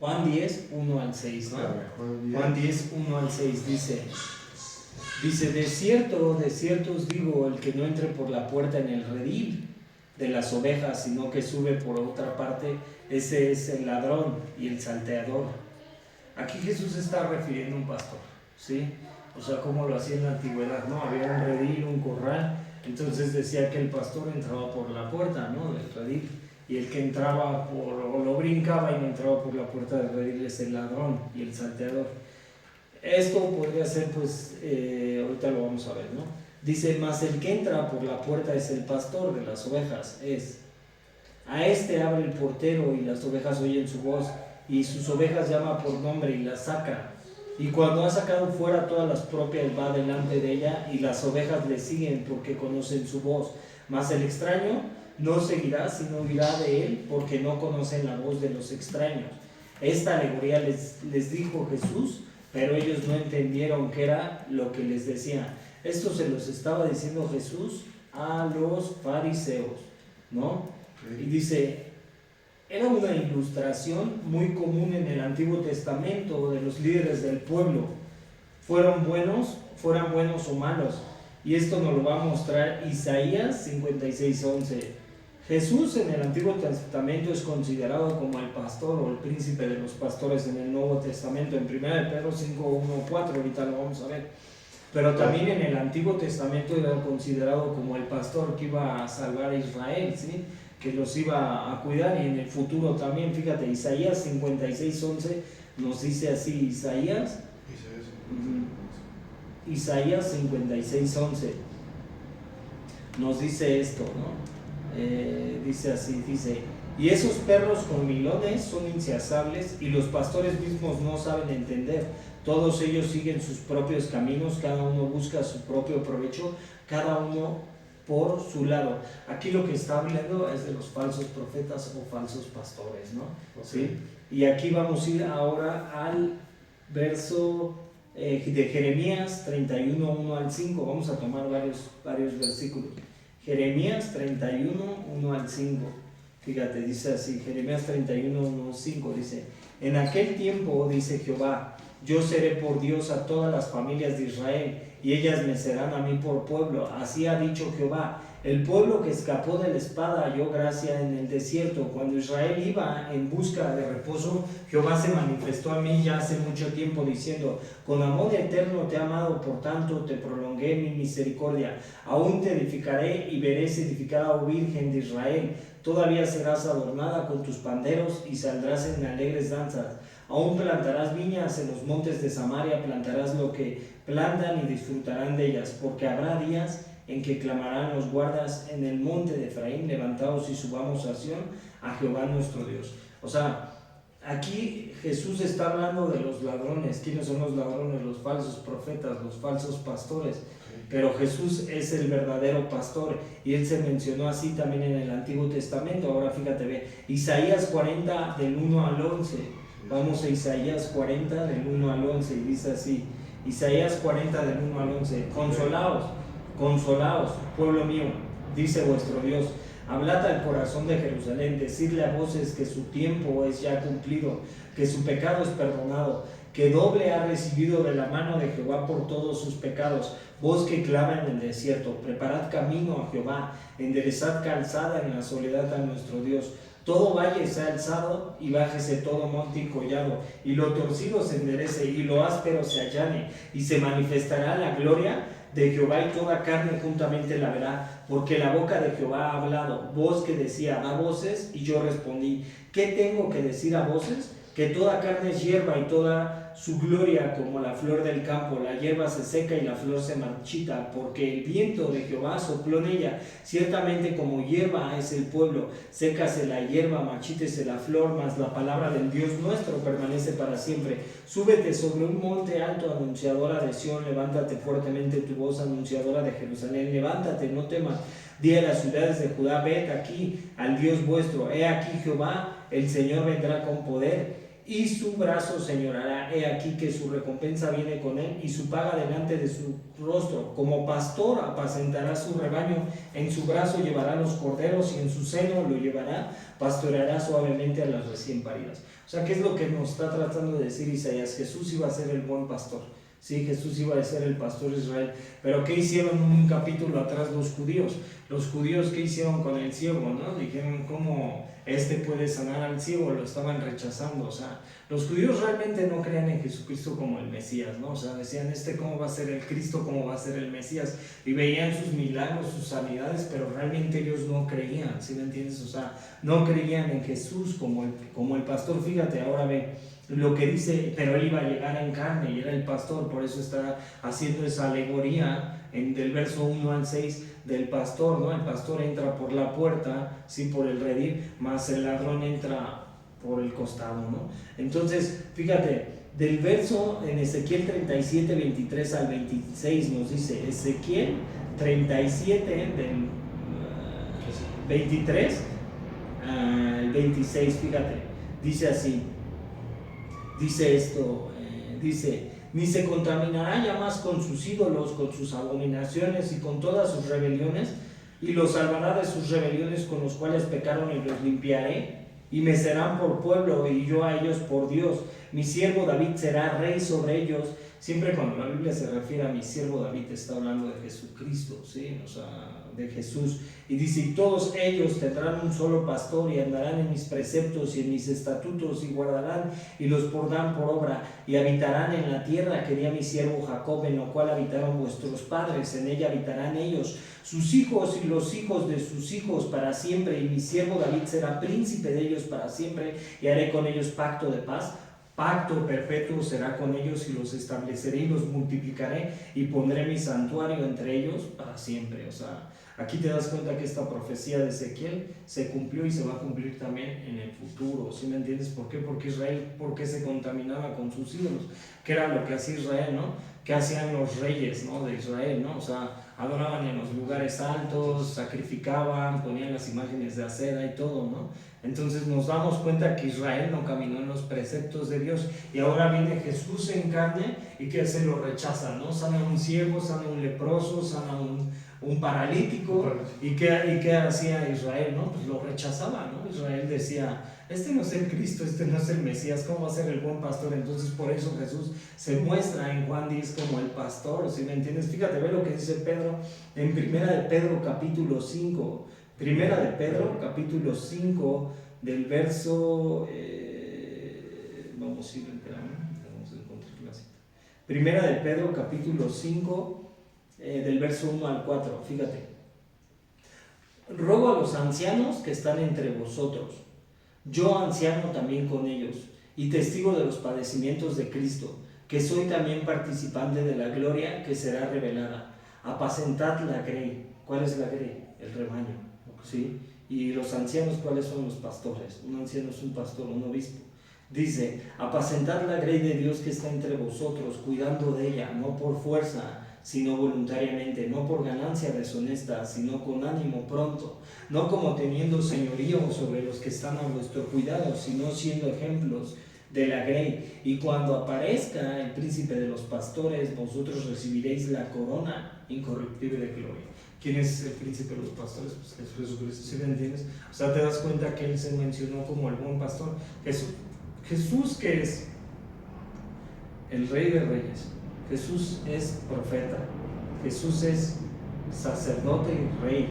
Juan 10, 1 al 6, ¿no? Juan 10, 1 al 6 dice, de cierto os digo, el que no entre por la puerta en el redil de las ovejas, sino que sube por otra parte, ese es el ladrón y el salteador. Aquí Jesús está refiriendo a un pastor, ¿sí? O sea, como lo hacía en la antigüedad, ¿no? Había un redil, un corral, entonces decía que el pastor entraba por la puerta, ¿no? Del redil. Y el que entraba o lo brincaba y no entraba por la puerta del redil es el ladrón y el salteador. Esto podría ser, pues, ahorita lo vamos a ver, ¿no? Dice, mas el que entra por la puerta es el pastor de las ovejas, a este abre el portero y las ovejas oyen su voz y sus ovejas llama por nombre y las saca. Y cuando ha sacado fuera todas las propias va delante de ella y las ovejas le siguen porque conocen su voz. Mas el extraño no seguirá, sino irá de él, porque no conocen la voz de los extraños. Esta alegoría les dijo Jesús, pero ellos no entendieron qué era lo que les decía. Esto se los estaba diciendo Jesús a los fariseos, ¿no? Y dice, era una ilustración muy común en el Antiguo Testamento de los líderes del pueblo. Fueran buenos o malos. Y esto nos lo va a mostrar Isaías 56:11. Jesús en el Antiguo Testamento es considerado como el pastor o el príncipe de los pastores en el Nuevo Testamento, en 1 Pedro 5:1-4, ahorita lo vamos a ver. Pero también en el Antiguo Testamento era considerado como el pastor que iba a salvar a Israel, ¿sí? Que los iba a cuidar, y en el futuro también. Fíjate, Isaías 56:11 nos dice así, Isaías 56:11 nos dice esto, ¿no? Dice así, y esos perros comilones son insaciables y los pastores mismos no saben entender. Todos ellos siguen sus propios caminos, cada uno busca su propio provecho, cada uno por su lado. Aquí lo que está hablando es de los falsos profetas o falsos pastores, ¿no? Okay. ¿Sí? Y aquí vamos a ir ahora al verso de Jeremías 31, 1 al 5. Vamos a tomar varios versículos. Jeremías 31, 1 al 5. Fíjate, dice así, Jeremías 31, 1 al 5, dice, en aquel tiempo, dice Jehová, yo seré por Dios a todas las familias de Israel, y ellas me serán a mí por pueblo. Así ha dicho Jehová, el pueblo que escapó de la espada halló gracia en el desierto. Cuando Israel iba en busca de reposo, Jehová se manifestó a mí ya hace mucho tiempo, diciendo, con amor eterno te he amado, por tanto te prolongué mi misericordia. Aún te edificaré y verás edificada, oh Virgen de Israel. Todavía serás adornada con tus panderos y saldrás en alegres danzas. Aún plantarás viñas en los montes de Samaria, plantarás lo que plantan y disfrutarán de ellas, porque habrá días en que clamarán los guardas en el monte de Efraín, levantaos y subamos a Sión, a Jehová nuestro Dios. O sea, aquí Jesús está hablando de los ladrones. ¿Quiénes son los ladrones? Los falsos profetas, los falsos pastores. Pero Jesús es el verdadero pastor, y él se mencionó así también en el Antiguo Testamento. Ahora fíjate, ve, Isaías 40 del 1 al 11. Vamos a Isaías 40 del 1 al 11 y dice así, Isaías 40 del 1 al 11, consolaos, pueblo mío, dice vuestro Dios, hablad al corazón de Jerusalén, decidle a voces que su tiempo es ya cumplido, que su pecado es perdonado, que doble ha recibido de la mano de Jehová por todos sus pecados. Vos que clama en el desierto, preparad camino a Jehová, enderezad calzada en la soledad a nuestro Dios. Todo valle sea alzado y bájese todo monte y collado, y lo torcido se enderece y lo áspero se allane, y se manifestará la gloria de Jehová, y toda carne juntamente la verá, porque la boca de Jehová ha hablado. Voz que decía, da voces, y yo respondí, ¿qué tengo que decir a voces? Que toda carne es hierba y toda su gloria como la flor del campo. La hierba se seca y la flor se marchita, porque el viento de Jehová sopló en ella. Ciertamente como hierba es el pueblo, sécase la hierba, marchítese la flor, mas la palabra del Dios nuestro permanece para siempre. Súbete sobre un monte alto, anunciadora de Sión, levántate fuertemente tu voz, anunciadora de Jerusalén, levántate, no temas. Di a las ciudades de Judá, ved aquí al Dios vuestro, he aquí Jehová, el Señor vendrá con poder, y su brazo señorará. He aquí que su recompensa viene con él y su paga delante de su rostro. Como pastor apacentará su rebaño, en su brazo llevará los corderos y en su seno lo llevará, pastoreará suavemente a las recién paridas. O sea, ¿qué es lo que nos está tratando de decir Isaías? Jesús iba a ser el buen pastor. Sí, Jesús iba a ser el pastor de Israel. Pero ¿qué hicieron un capítulo atrás los judíos? Los judíos, ¿qué hicieron con el ciego? ¿No? Dijeron, ¿cómo puede sanar al ciego? Lo estaban rechazando. O sea, los judíos realmente no creían en Jesucristo como el Mesías, ¿no? O sea, decían, ¿cómo va a ser el Cristo? ¿Cómo va a ser el Mesías? Y veían sus milagros, sus sanidades, pero realmente ellos no creían, ¿sí me entiendes? O sea, no creían en Jesús como el pastor. Fíjate, ahora ve lo que dice, pero él iba a llegar en carne y era el pastor, por eso está haciendo esa alegoría del verso 1 al 6 del pastor, ¿no? El pastor entra por la puerta, sí, por el redil, más el ladrón entra por el costado, ¿no? Entonces, fíjate, del verso en Ezequiel 37, 23 al 26 nos dice, Ezequiel 37 del 23 al 26, fíjate, dice así. Dice esto, ni se contaminará ya más con sus ídolos, con sus abominaciones y con todas sus rebeliones, y los salvará de sus rebeliones con los cuales pecaron y los limpiaré, y me serán por pueblo y yo a ellos por Dios. Mi siervo David será rey sobre ellos. Siempre cuando la Biblia se refiere a mi siervo David está hablando de Jesucristo, ¿sí? O sea, de Jesús. Y dice, y todos ellos tendrán un solo pastor y andarán en mis preceptos y en mis estatutos y guardarán y los pondrán por obra y habitarán en la tierra que di a mi siervo Jacob, en lo cual habitaron vuestros padres, en ella habitarán ellos, sus hijos y los hijos de sus hijos para siempre, y mi siervo David será príncipe de ellos para siempre, y haré con ellos pacto de paz. Pacto perpetuo será con ellos y los estableceré y los multiplicaré y pondré mi santuario entre ellos para siempre. O sea, aquí te das cuenta que esta profecía de Ezequiel se cumplió y se va a cumplir también en el futuro. ¿Sí me entiendes? ¿Por qué? Porque Israel, ¿por qué se contaminaba con sus ídolos? ¿Qué era lo que hacía Israel, no? ¿Qué hacían los reyes, no, de Israel, no? O sea, adoraban en los lugares altos, sacrificaban, ponían las imágenes de acera y todo, ¿no? Entonces nos damos cuenta que Israel no caminó en los preceptos de Dios, y ahora viene Jesús en carne y que se lo rechaza, ¿no? Sana a un ciego, sana a un leproso, sana a un paralítico. ¿Y qué hacía Israel, no? Pues lo rechazaba, ¿no? Israel decía, no es el Cristo, no es el Mesías, ¿cómo va a ser el buen pastor? Entonces por eso Jesús se muestra en Juan 10 como el pastor, ¿sí me entiendes? Fíjate, ve lo que dice Pedro en Primera de Pedro capítulo 5. Primera de Pedro, capítulo 5, del verso, vamos a ir enteramente, vamos a encontrar la cita. Primera de Pedro, capítulo 5, del verso 1 al 4, fíjate. Ruego a los ancianos que están entre vosotros, yo anciano también con ellos, y testigo de los padecimientos de Cristo, que soy también participante de la gloria que será revelada. Apacentad la grey. ¿Cuál es la grey? El rebaño. ¿Sí? Y los ancianos, ¿cuáles son los pastores? Un anciano es un pastor, un obispo. Dice, apacentad la grey de Dios que está entre vosotros, cuidando de ella, no por fuerza, sino voluntariamente, no por ganancia deshonesta, sino con ánimo pronto, no como teniendo señorío sobre los que están a vuestro cuidado, sino siendo ejemplos de la grey. Y cuando aparezca el príncipe de los pastores, vosotros recibiréis la corona incorruptible de gloria. ¿Quién es el príncipe de los pastores? Pues Jesucristo, ¿sí me entiendes? O sea, te das cuenta que él se mencionó como el buen pastor. Jesús, que es el rey de reyes, Jesús es profeta, Jesús es sacerdote y rey,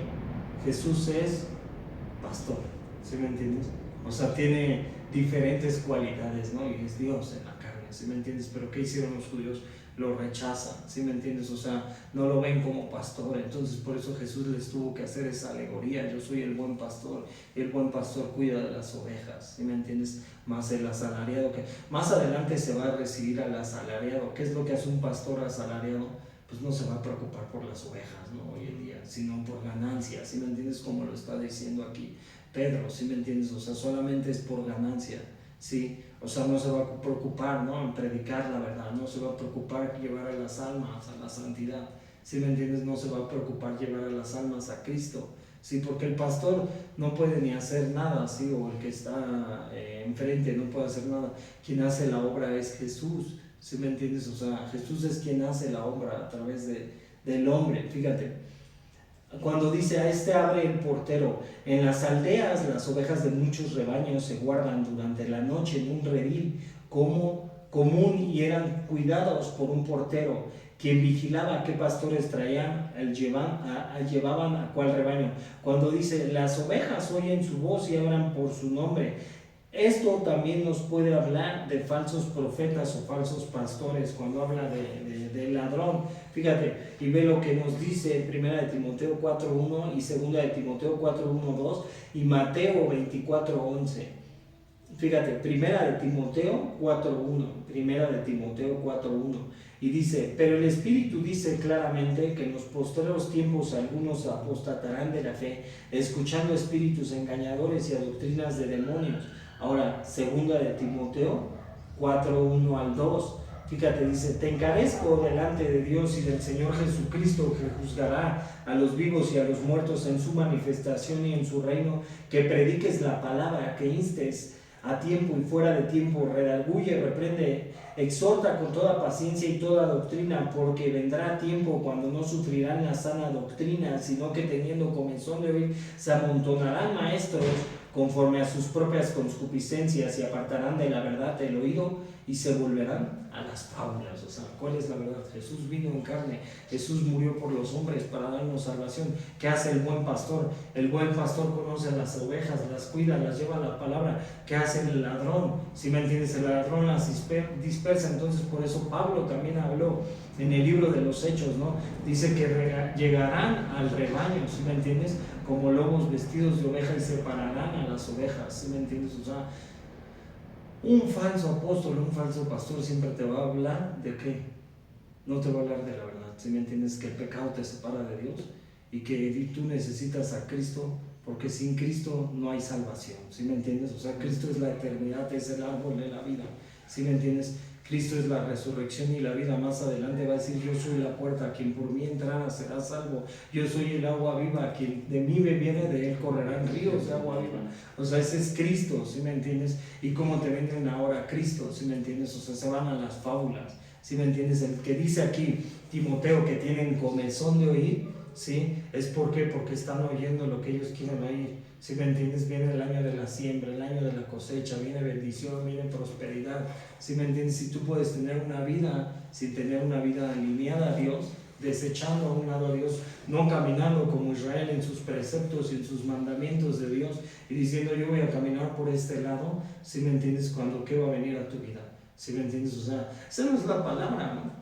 Jesús es pastor, ¿sí me entiendes? O sea, tiene diferentes cualidades, ¿no? Y es Dios en la carne, ¿sí me entiendes? Pero ¿qué hicieron los judíos? Lo rechazan, ¿sí me entiendes? O sea, no lo ven como pastor. Entonces por eso Jesús les tuvo que hacer esa alegoría: yo soy el buen pastor, y el buen pastor cuida de las ovejas, ¿sí me entiendes? Más el asalariado, que más adelante se va a recibir al asalariado. ¿Qué es lo que hace un pastor asalariado? Pues no se va a preocupar por las ovejas, ¿no? Hoy en día, sino por ganancia, ¿sí me entiendes? Como lo está diciendo aquí Pedro, ¿sí me entiendes? O sea, solamente es por ganancia, ¿sí? O sea, no se va a preocupar, ¿no?, en predicar la verdad, no se va a preocupar llevar a las almas a la santidad, ¿sí me entiendes? No se va a preocupar llevar a las almas a Cristo, ¿sí? Porque el pastor no puede ni hacer nada, ¿sí? O el que está enfrente no puede hacer nada. Quien hace la obra es Jesús, ¿sí me entiendes? O sea, Jesús es quien hace la obra a través del hombre. Fíjate, cuando dice: a este abre el portero, en las aldeas las ovejas de muchos rebaños se guardan durante la noche en un redil como común y eran cuidados por un portero, quien vigilaba qué pastores traían, llevaban a cuál rebaño. Cuando dice: las ovejas oyen su voz y hablan por su nombre, esto también nos puede hablar de falsos profetas o falsos pastores, cuando habla de ladrón. Fíjate, y ve lo que nos dice 1 de Timoteo 4.1 y 2 de Timoteo 4.1.2 y Mateo 24.11. Fíjate, 1 de Timoteo 4.1, 1 de Timoteo 4.1, y dice: pero el Espíritu dice claramente que en los postreros tiempos algunos apostatarán de la fe, escuchando espíritus engañadores y a doctrinas de demonios. Ahora, 2 de Timoteo 4.1 al 2, fíjate, dice: te encarezco delante de Dios y del Señor Jesucristo, que juzgará a los vivos y a los muertos en su manifestación y en su reino, que prediques la palabra, que instes a tiempo y fuera de tiempo, redarguye, reprende, exhorta con toda paciencia y toda doctrina, porque vendrá tiempo cuando no sufrirán la sana doctrina, sino que teniendo comezón de oír, se amontonarán maestros conforme a sus propias concupiscencias y apartarán de la verdad el oído y se volverán a las fábulas. O sea, ¿cuál es la verdad? Jesús vino en carne, Jesús murió por los hombres para darnos salvación. ¿Qué hace el buen pastor? El buen pastor conoce a las ovejas, las cuida, las lleva a la palabra. ¿Qué hace el ladrón? Si me entiendes, el ladrón las dispersa. Entonces, por eso Pablo también habló en el libro de los Hechos, ¿no? Dice que llegarán al rebaño, ¿sí me entiendes? Como lobos vestidos de oveja y separarán a las ovejas, ¿sí me entiendes? O sea, un falso apóstol, un falso pastor siempre te va a hablar de qué, no te va a hablar de la verdad, ¿sí me entiendes? Que el pecado te separa de Dios y que tú necesitas a Cristo, porque sin Cristo no hay salvación, ¿sí me entiendes? O sea, Cristo es la eternidad, es el árbol de la vida, ¿sí me entiendes? Cristo es la resurrección y la vida. Más adelante va a decir: yo soy la puerta, quien por mí entrara será salvo. Yo soy el agua viva, quien de mí bebiere, de él correrán ríos de agua viva. O sea, ese es Cristo, ¿sí me entiendes? Y cómo te venden ahora Cristo, ¿sí me entiendes? O sea, se van a las fábulas, ¿sí me entiendes? El que dice aquí Timoteo que tienen comezón de oír, ¿sí? ¿Es por qué? Porque están oyendo lo que ellos quieren oír. Si me entiendes, viene el año de la siembra, el año de la cosecha, viene bendición, viene prosperidad. Si me entiendes, si tú puedes tener una vida sin tener una vida alineada a Dios, desechando a un lado a Dios, no caminando como Israel en sus preceptos y en sus mandamientos de Dios y diciendo: yo voy a caminar por este lado, si me entiendes, cuando qué va a venir a tu vida, si me entiendes, o sea, esa no es la palabra, ¿no?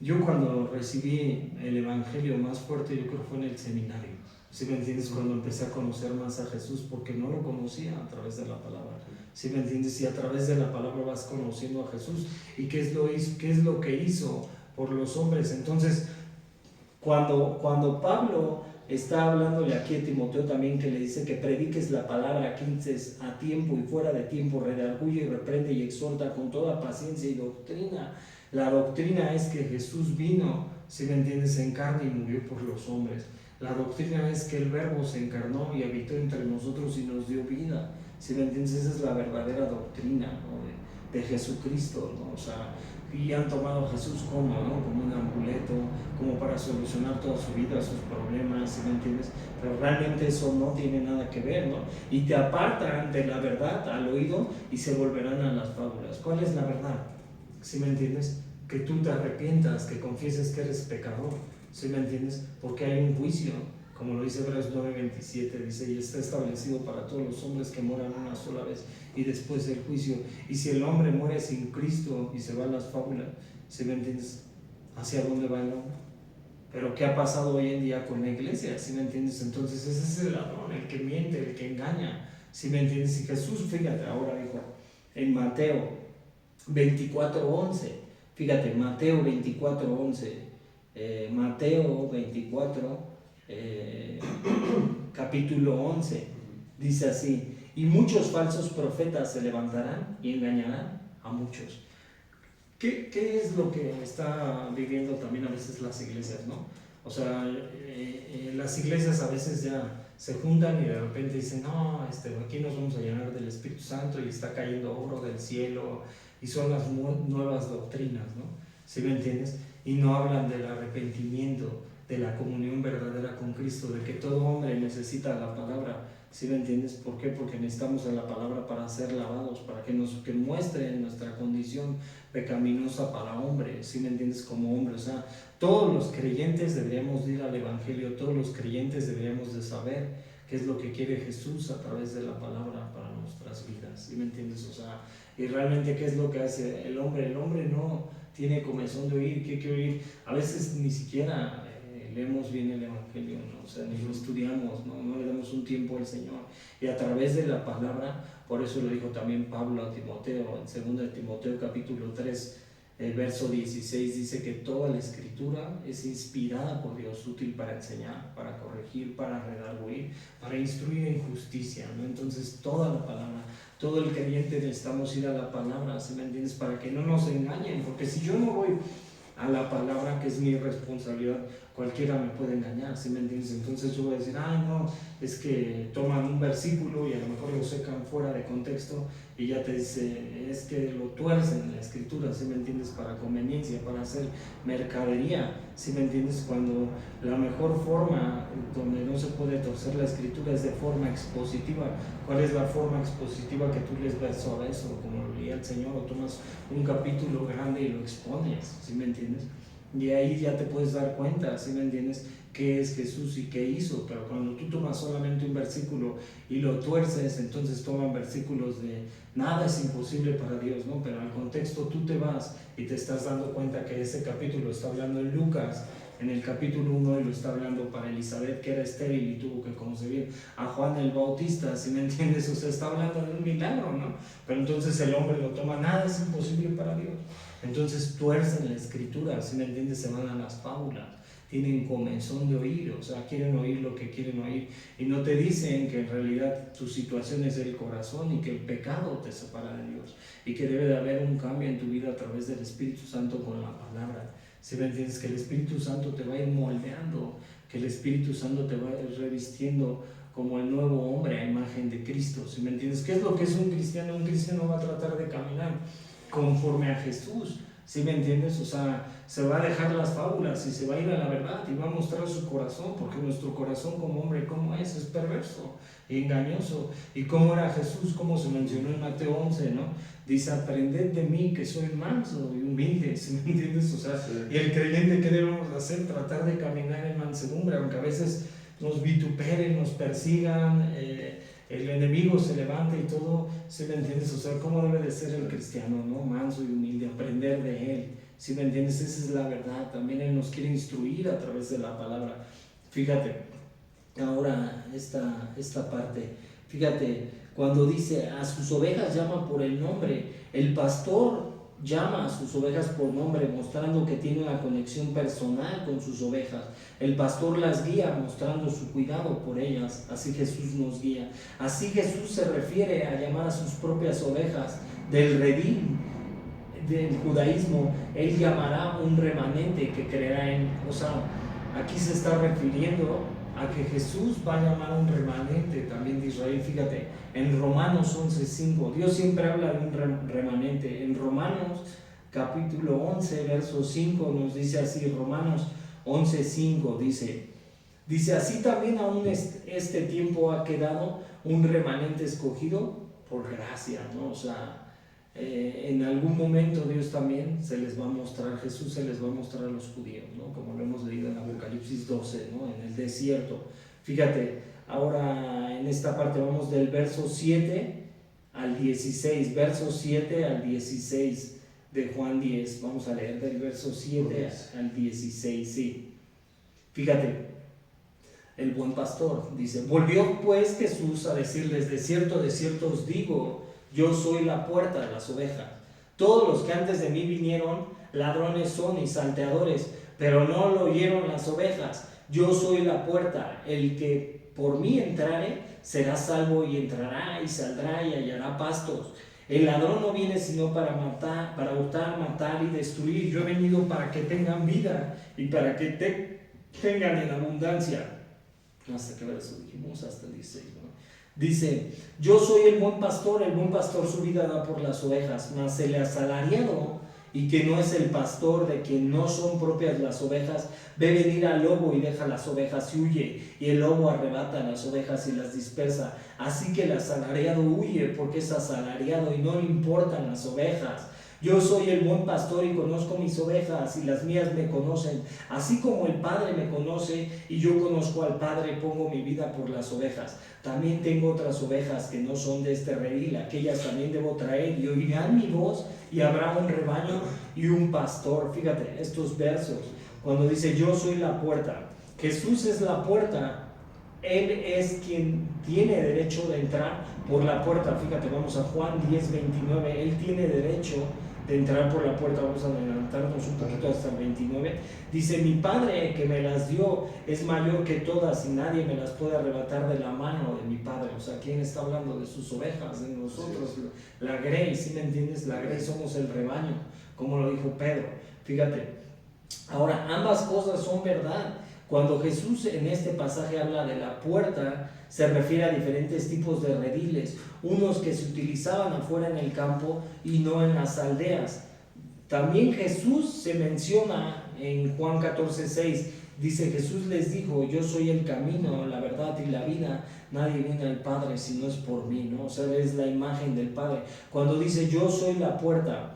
Yo cuando recibí el evangelio más fuerte, yo creo que fue en el seminario. ¿Sí me entiendes? Cuando empecé a conocer más a Jesús, porque no lo conocía a través de la palabra. ¿Sí me entiendes? Y a través de la palabra vas conociendo a Jesús y qué es lo que hizo por los hombres. Entonces, cuando Pablo está hablándole aquí a Timoteo también, que le dice que prediques la palabra, que instes a tiempo y fuera de tiempo, redarguye y reprende y exhorta con toda paciencia y doctrina. La doctrina es que Jesús vino, si me entiendes, en carne y murió por los hombres. La doctrina es que el Verbo se encarnó y habitó entre nosotros y nos dio vida. Si me entiendes, esa es la verdadera doctrina, ¿no? de Jesucristo, ¿no? O sea, y han tomado a Jesús como, ¿no? Como un amuleto, como para solucionar toda su vida, sus problemas, ¿sí me entiendes? Pero realmente eso no tiene nada que ver, ¿no? Y te apartan de la verdad al oído y se volverán a las fábulas. ¿Cuál es la verdad? ¿Sí me entiendes? Que tú te arrepientas, que confieses que eres pecador. ¿Sí me entiendes? Porque hay un juicio, como lo dice Hebreos 9:27, dice: y está establecido para todos los hombres que mueran una sola vez y después del juicio. Y si el hombre muere sin Cristo y se va a las fábulas, ¿sí me entiendes? ¿Hacia dónde va el hombre? Pero ¿qué ha pasado hoy en día con la iglesia? ¿Sí me entiendes? Entonces ese es el ladrón, el que miente, el que engaña. ¿Sí me entiendes? Y Jesús, fíjate, ahora dijo en Mateo 24:11, fíjate, Mateo 24:11, Mateo 24, capítulo 11, dice así: y muchos falsos profetas se levantarán y engañarán a muchos. ¿Qué es lo que está viviendo también a veces las iglesias, no? O sea, las iglesias a veces ya se juntan y de repente dicen, no, aquí nos vamos a llenar del Espíritu Santo y está cayendo oro del cielo y son las nuevas doctrinas, ¿no? ¿Sí me entiendes? Y no hablan del arrepentimiento, de la comunión verdadera con Cristo, de que todo hombre necesita la palabra. ¿Sí me entiendes? ¿Por qué? Porque necesitamos a la palabra para ser lavados, para que muestre nuestra condición pecaminosa para hombre. ¿Sí me entiendes? Como hombre. O sea, todos los creyentes deberíamos ir al Evangelio, todos los creyentes deberíamos de saber qué es lo que quiere Jesús a través de la palabra para nuestras vidas. ¿Sí me entiendes? O sea, y realmente qué es lo que hace el hombre. El hombre no tiene comezón de oír. ¿Qué quiere oír? A veces ni siquiera leemos bien el Evangelio, ¿no? O sea, ni lo estudiamos, no le damos un tiempo al Señor. Y a través de la palabra, por eso lo dijo también Pablo a Timoteo, en 2 Timoteo capítulo 3, el verso 16, dice que toda la Escritura es inspirada por Dios, útil para enseñar, para corregir, para redarguir, para instruir en justicia, ¿no? Entonces toda la palabra, todo el creyente necesitamos ir a la palabra, ¿sí me entiendes? Para que no nos engañen, porque si yo no voy a la palabra, que es mi responsabilidad, cualquiera me puede engañar, ¿sí me entiendes? Entonces yo voy a decir, ay no, es que toman un versículo y a lo mejor lo sacan fuera de contexto y ya te dice, es que lo tuercen en la escritura, ¿sí me entiendes? Para conveniencia, para hacer mercadería, ¿sí me entiendes? Cuando la mejor forma donde no se puede torcer la escritura es de forma expositiva. ¿Cuál es la forma expositiva? Que tú lees verso a verso, como lo leía el Señor, o tomas un capítulo grande y lo expones, ¿sí me entiendes? Y ahí ya te puedes dar cuenta, ¿sí me entiendes?, qué es Jesús y qué hizo. Pero cuando tú tomas solamente un versículo y lo tuerces, entonces toman versículos de nada es imposible para Dios, ¿no? Pero al contexto tú te vas y te estás dando cuenta que ese capítulo está hablando en Lucas, en el capítulo 1, y lo está hablando para Elizabeth, que era estéril y tuvo que concebir a Juan el Bautista, ¿sí me entiendes? O sea, está hablando de un milagro, ¿no? Pero entonces el hombre lo toma, nada es imposible para Dios. Entonces tuercen la escritura, ¿sí me entiendes? Se van a las fábulas, tienen comezón de oír, o sea, quieren oír lo que quieren oír, y no te dicen que en realidad tu situación es el corazón y que el pecado te separa de Dios y que debe de haber un cambio en tu vida a través del Espíritu Santo con la palabra. ¿Sí me entiendes? Que el Espíritu Santo te va a ir moldeando, que el Espíritu Santo te va a ir revistiendo como el nuevo hombre a imagen de Cristo. ¿Sí me entiendes? ¿Qué es lo que es un cristiano? Un cristiano va a tratar de caminar conforme a Jesús. ¿Sí me entiendes? O sea, se va a dejar las fábulas y se va a ir a la verdad y va a mostrar su corazón, porque nuestro corazón como hombre, ¿cómo es? Es perverso y engañoso. ¿Y cómo era Jesús? Como se mencionó en Mateo 11, ¿no? Dice, aprended de mí que soy manso y humilde, ¿sí me entiendes? O sea, sí. Y el creyente, ¿qué debemos hacer? Tratar de caminar en mansedumbre, aunque a veces nos vituperen, nos persigan, el enemigo se levanta y todo, ¿sí me entiendes? O sea, ¿cómo debe de ser el cristiano, no? Manso y humilde, aprender de él, ¿sí me entiendes? Esa es la verdad. También él nos quiere instruir a través de la palabra. Fíjate, ahora esta parte, fíjate, cuando dice, a sus ovejas llama por el nombre, el pastor llama a sus ovejas por nombre, mostrando que tiene una conexión personal con sus ovejas. El pastor las guía, mostrando su cuidado por ellas. Así Jesús nos guía. Así Jesús se refiere a llamar a sus propias ovejas del redil del judaísmo. Él llamará un remanente que creerá en, o sea, aquí se está refiriendo a que Jesús va a llamar un remanente también de Israel. Fíjate, en Romanos 11:5, Dios siempre habla de un remanente. En Romanos capítulo 11, verso 5 nos dice así, Romanos 11:5 dice, así también aún este tiempo ha quedado un remanente escogido por gracia, ¿no? O sea, en algún momento Dios también se les va a mostrar, Jesús se les va a mostrar a los judíos, ¿no? Como lo hemos leído en Apocalipsis 12, ¿no? En el desierto. Fíjate, ahora en esta parte vamos del verso 7 al 16, verso 7 al 16 de Juan 10. Vamos a leer del verso 7 al 16, sí. Fíjate, el buen pastor dice, volvió pues Jesús a decirles, de cierto os digo, yo soy la puerta de las ovejas. Todos los que antes de mí vinieron, ladrones son y salteadores, pero no lo oyeron las ovejas. Yo soy la puerta, el que por mí entrare, será salvo y entrará y saldrá y hallará pastos. El ladrón no viene sino para hurtar, matar y destruir. Yo he venido para que tengan vida y para que tengan en abundancia. ¿Hasta qué verso dijimos? Hasta el 16, ¿no? Dice, yo soy el buen pastor su vida da por las ovejas, mas el asalariado, y que no es el pastor, de quien no son propias las ovejas, ve venir al lobo y deja las ovejas y huye, y el lobo arrebata las ovejas y las dispersa. Así que el asalariado huye porque es asalariado y no le importan las ovejas. Yo soy el buen pastor y conozco mis ovejas y las mías me conocen, así como el Padre me conoce y yo conozco al Padre, pongo mi vida por las ovejas. También tengo otras ovejas que no son de este redil, aquellas también debo traer y oirán mi voz y habrá un rebaño y un pastor. Fíjate estos versos, cuando dice yo soy la puerta, Jesús es la puerta, Él es quien tiene derecho de entrar por la puerta. Fíjate, vamos a Juan 10:29, Él tiene derecho de entrar por la puerta. Vamos a adelantarnos un poquito hasta el 29. Dice, mi Padre que me las dio es mayor que todas y nadie me las puede arrebatar de la mano de mi Padre. O sea, ¿quién está hablando? De sus ovejas, de nosotros, la grey, ¿sí me entiendes? La grey somos el rebaño, como lo dijo Pedro. Fíjate, ahora ambas cosas son verdad. Cuando Jesús en este pasaje habla de la puerta, se refiere a diferentes tipos de rediles, unos que se utilizaban afuera en el campo y no en las aldeas. También Jesús se menciona en Juan 14:6, dice, Jesús les dijo, yo soy el camino, la verdad y la vida, nadie viene al Padre si no es por mí, ¿no? O sea, es la imagen del Padre. Cuando dice, yo soy la puerta,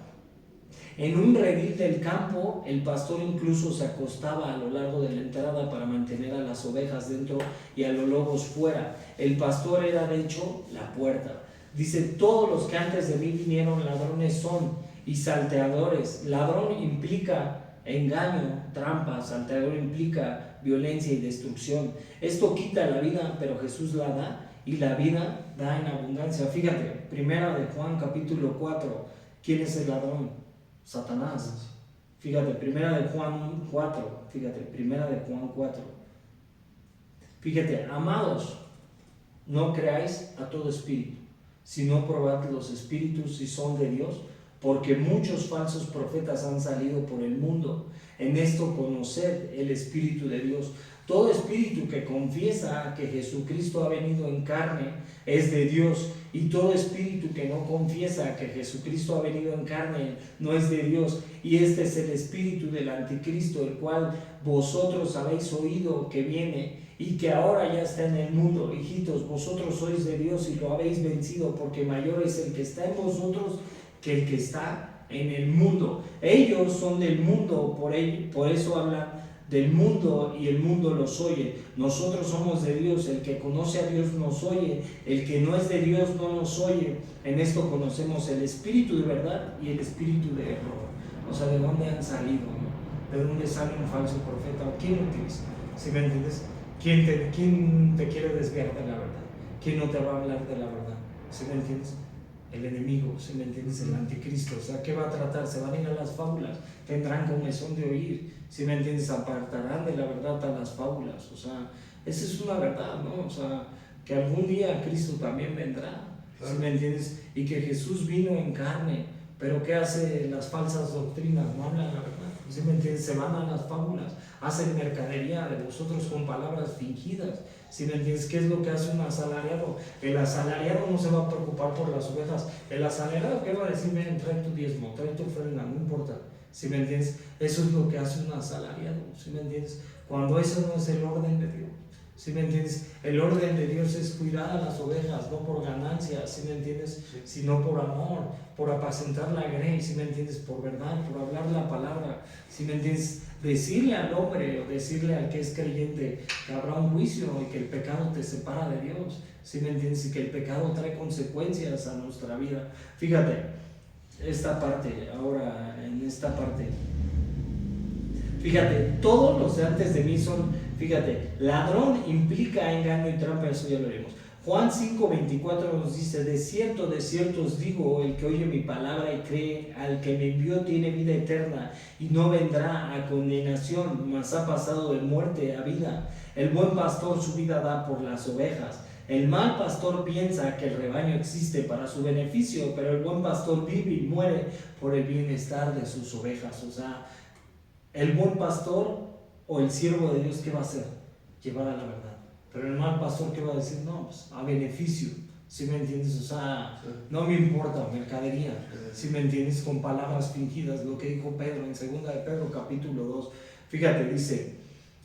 en un redil del campo, el pastor incluso se acostaba a lo largo de la entrada para mantener a las ovejas dentro y a los lobos fuera. El pastor era de hecho la puerta. Dice, todos los que antes de mí vinieron ladrones son y salteadores. Ladrón implica engaño, trampa, salteador implica violencia y destrucción. Esto quita la vida, pero Jesús la da y la vida da en abundancia. Fíjate, primera de Juan capítulo 4, ¿quién es el ladrón? Satanás. Fíjate, primera de Juan 4, fíjate, amados, no creáis a todo espíritu, sino probad los espíritus si son de Dios, porque muchos falsos profetas han salido por el mundo. En esto conoced el Espíritu de Dios. Todo espíritu que confiesa que Jesucristo ha venido en carne es de Dios, y todo espíritu que no confiesa que Jesucristo ha venido en carne no es de Dios. Y este es el espíritu del anticristo, el cual vosotros habéis oído que viene y que ahora ya está en el mundo. Hijitos, vosotros sois de Dios y lo habéis vencido, porque mayor es el que está en vosotros que el que está en el mundo. Ellos son del mundo, por eso hablan del mundo y el mundo los oye. Nosotros somos de Dios, el que conoce a Dios nos oye, el que no es de Dios no nos oye. En esto conocemos el espíritu de verdad y el espíritu de error. O sea, ¿de dónde han salido? ¿No? ¿De dónde sale un falso profeta? ¿O quién lo utiliza? ¿Sí me entiendes? ¿Quién te quiere desviar de la verdad? ¿Quién no te va a hablar de la verdad? ¿Sí me entiendes? El enemigo, ¿sí me entiendes? El anticristo. O sea, ¿qué va a tratar? Se van a ir a las fábulas, tendrán comezón de oír, ¿sí me entiendes? Apartarán de la verdad a las fábulas. O sea, esa es una verdad, ¿no? O sea, que algún día Cristo también vendrá, ¿sí me entiendes? Y que Jesús vino en carne, pero ¿qué hace las falsas doctrinas? No hablan la verdad, ¿sí me entiendes? Se van a las fábulas, hacen mercadería de vosotros con palabras fingidas. ¿Sí me entiendes? ¿Qué es lo que hace un asalariado? El asalariado no se va a preocupar por las ovejas. El asalariado, ¿qué va a decir? Ven, trae tu diezmo, trae tu ofrenda, no importa. ¿Sí me entiendes? Eso es lo que hace un asalariado. ¿Sí me entiendes? Cuando eso no es el orden de Dios. ¿Sí me entiendes? El orden de Dios es cuidar a las ovejas, no por ganancia, ¿sí me entiendes? Sino por amor, por apacentar la grey, ¿sí me entiendes? Por verdad, por hablar la palabra, ¿sí me entiendes? Decirle al hombre o decirle al que es creyente que habrá un juicio y que el pecado te separa de Dios, ¿sí me entiendes? Y que el pecado trae consecuencias a nuestra vida. Fíjate, esta parte, ahora en esta parte, fíjate, todos los de antes de mí son, fíjate, ladrón implica engaño y trampa, eso ya lo veremos. Juan 5:24 nos dice, de cierto os digo, el que oye mi palabra y cree al que me envió tiene vida eterna y no vendrá a condenación, mas ha pasado de muerte a vida. El buen pastor su vida da por las ovejas. El mal pastor piensa que el rebaño existe para su beneficio, pero el buen pastor vive y muere por el bienestar de sus ovejas. O sea, el buen pastor o el siervo de Dios, ¿qué va a hacer? Llevar a la verdad. Pero el mal pastor, ¿qué va a decir? No, pues a beneficio, ¿sí me entiendes? O sea, Sí. no me importa, mercadería, ¿sí me entiendes? Con palabras fingidas, lo que dijo Pedro en 2 de Pedro capítulo 2. Fíjate, dice,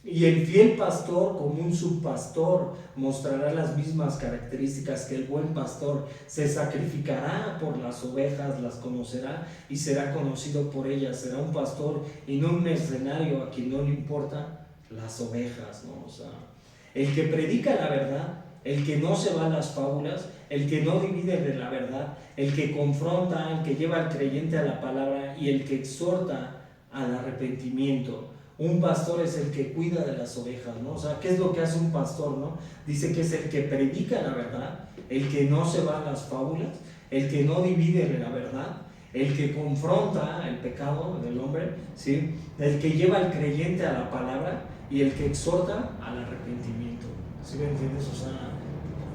y el fiel pastor como un subpastor mostrará las mismas características que el buen pastor. Se sacrificará por las ovejas, las conocerá y será conocido por ellas. Será un pastor y no un mercenario a quien no le importa las ovejas, ¿no? O sea, el que predica la verdad, el que no se va a las fábulas, el que no divide de la verdad, el que confronta, el que lleva al creyente a la palabra y el que exhorta al arrepentimiento. Un pastor es el que cuida de las ovejas, ¿no? O sea, ¿qué es lo que hace un pastor, no? Dice que es el que predica la verdad, el que no se va a las fábulas, el que no divide de la verdad, el que confronta el pecado del hombre, ¿sí? El que lleva al creyente a la palabra y el que exhorta al arrepentimiento. ¿Sí me entiendes? O sea,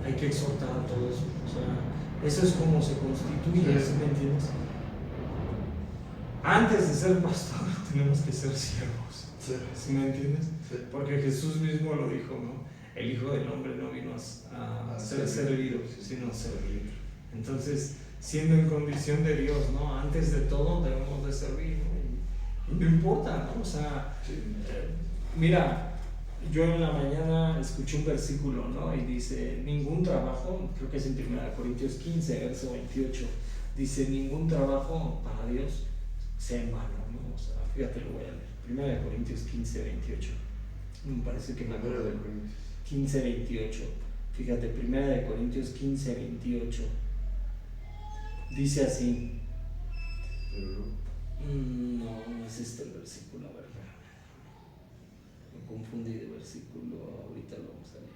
hay que exhortar a todo eso. O sea, eso es como se constituye, ¿sí me entiendes? Antes de ser pastor tenemos que ser siervos. Sí. ¿Sí me entiendes? Sí. Porque Jesús mismo lo dijo, ¿no? El Hijo del Hombre no vino a ser servido, sino a servir. Entonces, siendo en condición de Dios, ¿no? Antes de todo debemos de servir, ¿no? Y no importa, ¿no? O sea, Sí. mira, yo en la mañana escuché un versículo, ¿no? Y dice, ningún trabajo, creo que es en 1 Corintios 15, verso 28, dice, ningún trabajo para Dios sea en vano, ¿no? O sea, fíjate, lo voy a leer. 1 Corintios 15, 28. Me parece que me acuerdo. 15, 28. Fíjate, 1 Corintios 15, 28. Dice así. No es este el versículo, a ver, me confundí de versículo, ahorita lo vamos a leer.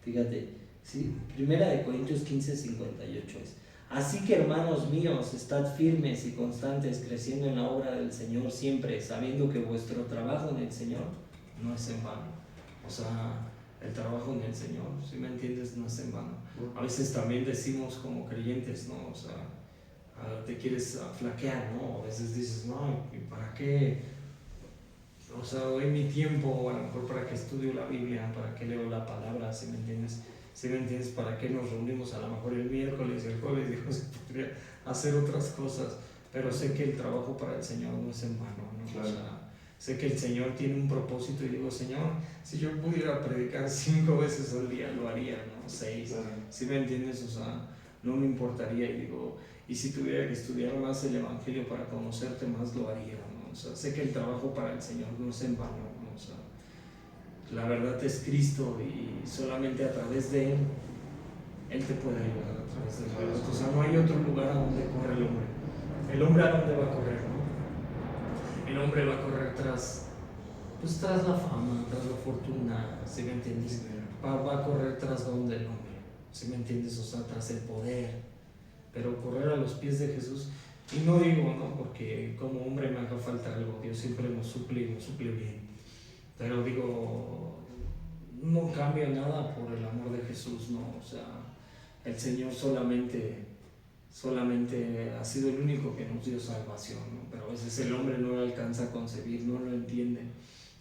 Fíjate, ¿sí? 1 Corintios 15, 58 es. Así que, hermanos míos, estad firmes y constantes, creciendo en la obra del Señor siempre, sabiendo que vuestro trabajo en el Señor no es en vano. O sea, el trabajo en el Señor, si me entiendes, no es en vano. A veces también decimos como creyentes, ¿no? O sea, te quieres flaquear, ¿no? A veces dices, no, ¿y para qué? O sea, doy mi tiempo, a lo mejor para que estudio la Biblia, para que leo la palabra, si me entiendes. Si me entiendes, ¿para qué nos reunimos a lo mejor el miércoles, el jueves? Digo, se podría hacer otras cosas, pero sé que el trabajo para el Señor no es en vano, ¿no? Claro. O sea, sé que el Señor tiene un propósito y digo, Señor, si yo pudiera predicar 5 veces al día, lo haría, ¿no? 6, Claro. ¿sí me entiendes? O sea, no me importaría y digo, y si tuviera que estudiar más el Evangelio para conocerte más, lo haría, ¿no? O sea, sé que el trabajo para el Señor no es en vano, ¿no? O sea, la verdad es Cristo y solamente a través de Él te puede ayudar a través de la verdad. O sea, no hay otro lugar a donde corre el hombre. ¿El hombre a dónde va a correr, no? El hombre va a correr tras la fama, tras la fortuna, ¿sí me entiendes? Va a correr tras donde el hombre, ¿sí me entiendes? O sea, tras el poder. Pero correr a los pies de Jesús, y no digo, ¿no? Porque como hombre me haga falta algo, Dios siempre nos suple y nos suple bien. Pero digo, no cambia nada por el amor de Jesús, ¿no? O sea, el Señor solamente ha sido el único que nos dio salvación, ¿no? Pero a veces el hombre no lo alcanza a concebir, no lo entiende.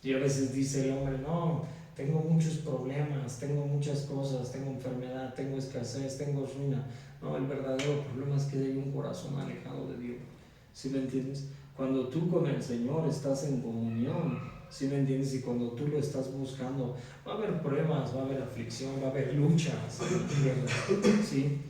Y a veces dice el hombre, no, tengo muchos problemas, tengo muchas cosas, tengo enfermedad, tengo escasez, tengo ruina. No, el verdadero problema es que hay un corazón alejado de Dios. ¿Sí me entiendes? Cuando tú con el Señor estás en comunión, ¿sí me entiendes? Y cuando tú lo estás buscando, va a haber pruebas, va a haber aflicción, va a haber luchas, ¿sí?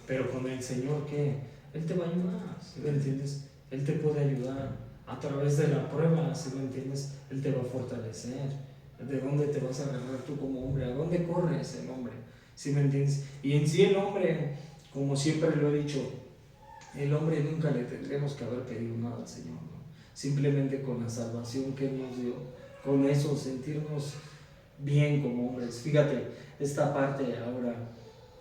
Pero con el Señor, ¿qué? Él te va a ayudar, ¿sí me entiendes? Él te puede ayudar a través de la prueba, ¿sí me entiendes? Él te va a fortalecer. ¿De dónde te vas a agarrar tú como hombre? ¿A dónde corres el hombre? ¿Sí me entiendes? Y en sí el hombre, como siempre lo he dicho, el hombre nunca le tendremos que haber pedido nada al Señor, ¿no? Simplemente con la salvación que Él nos dio, con eso sentirnos bien como hombres. Fíjate esta parte ahora,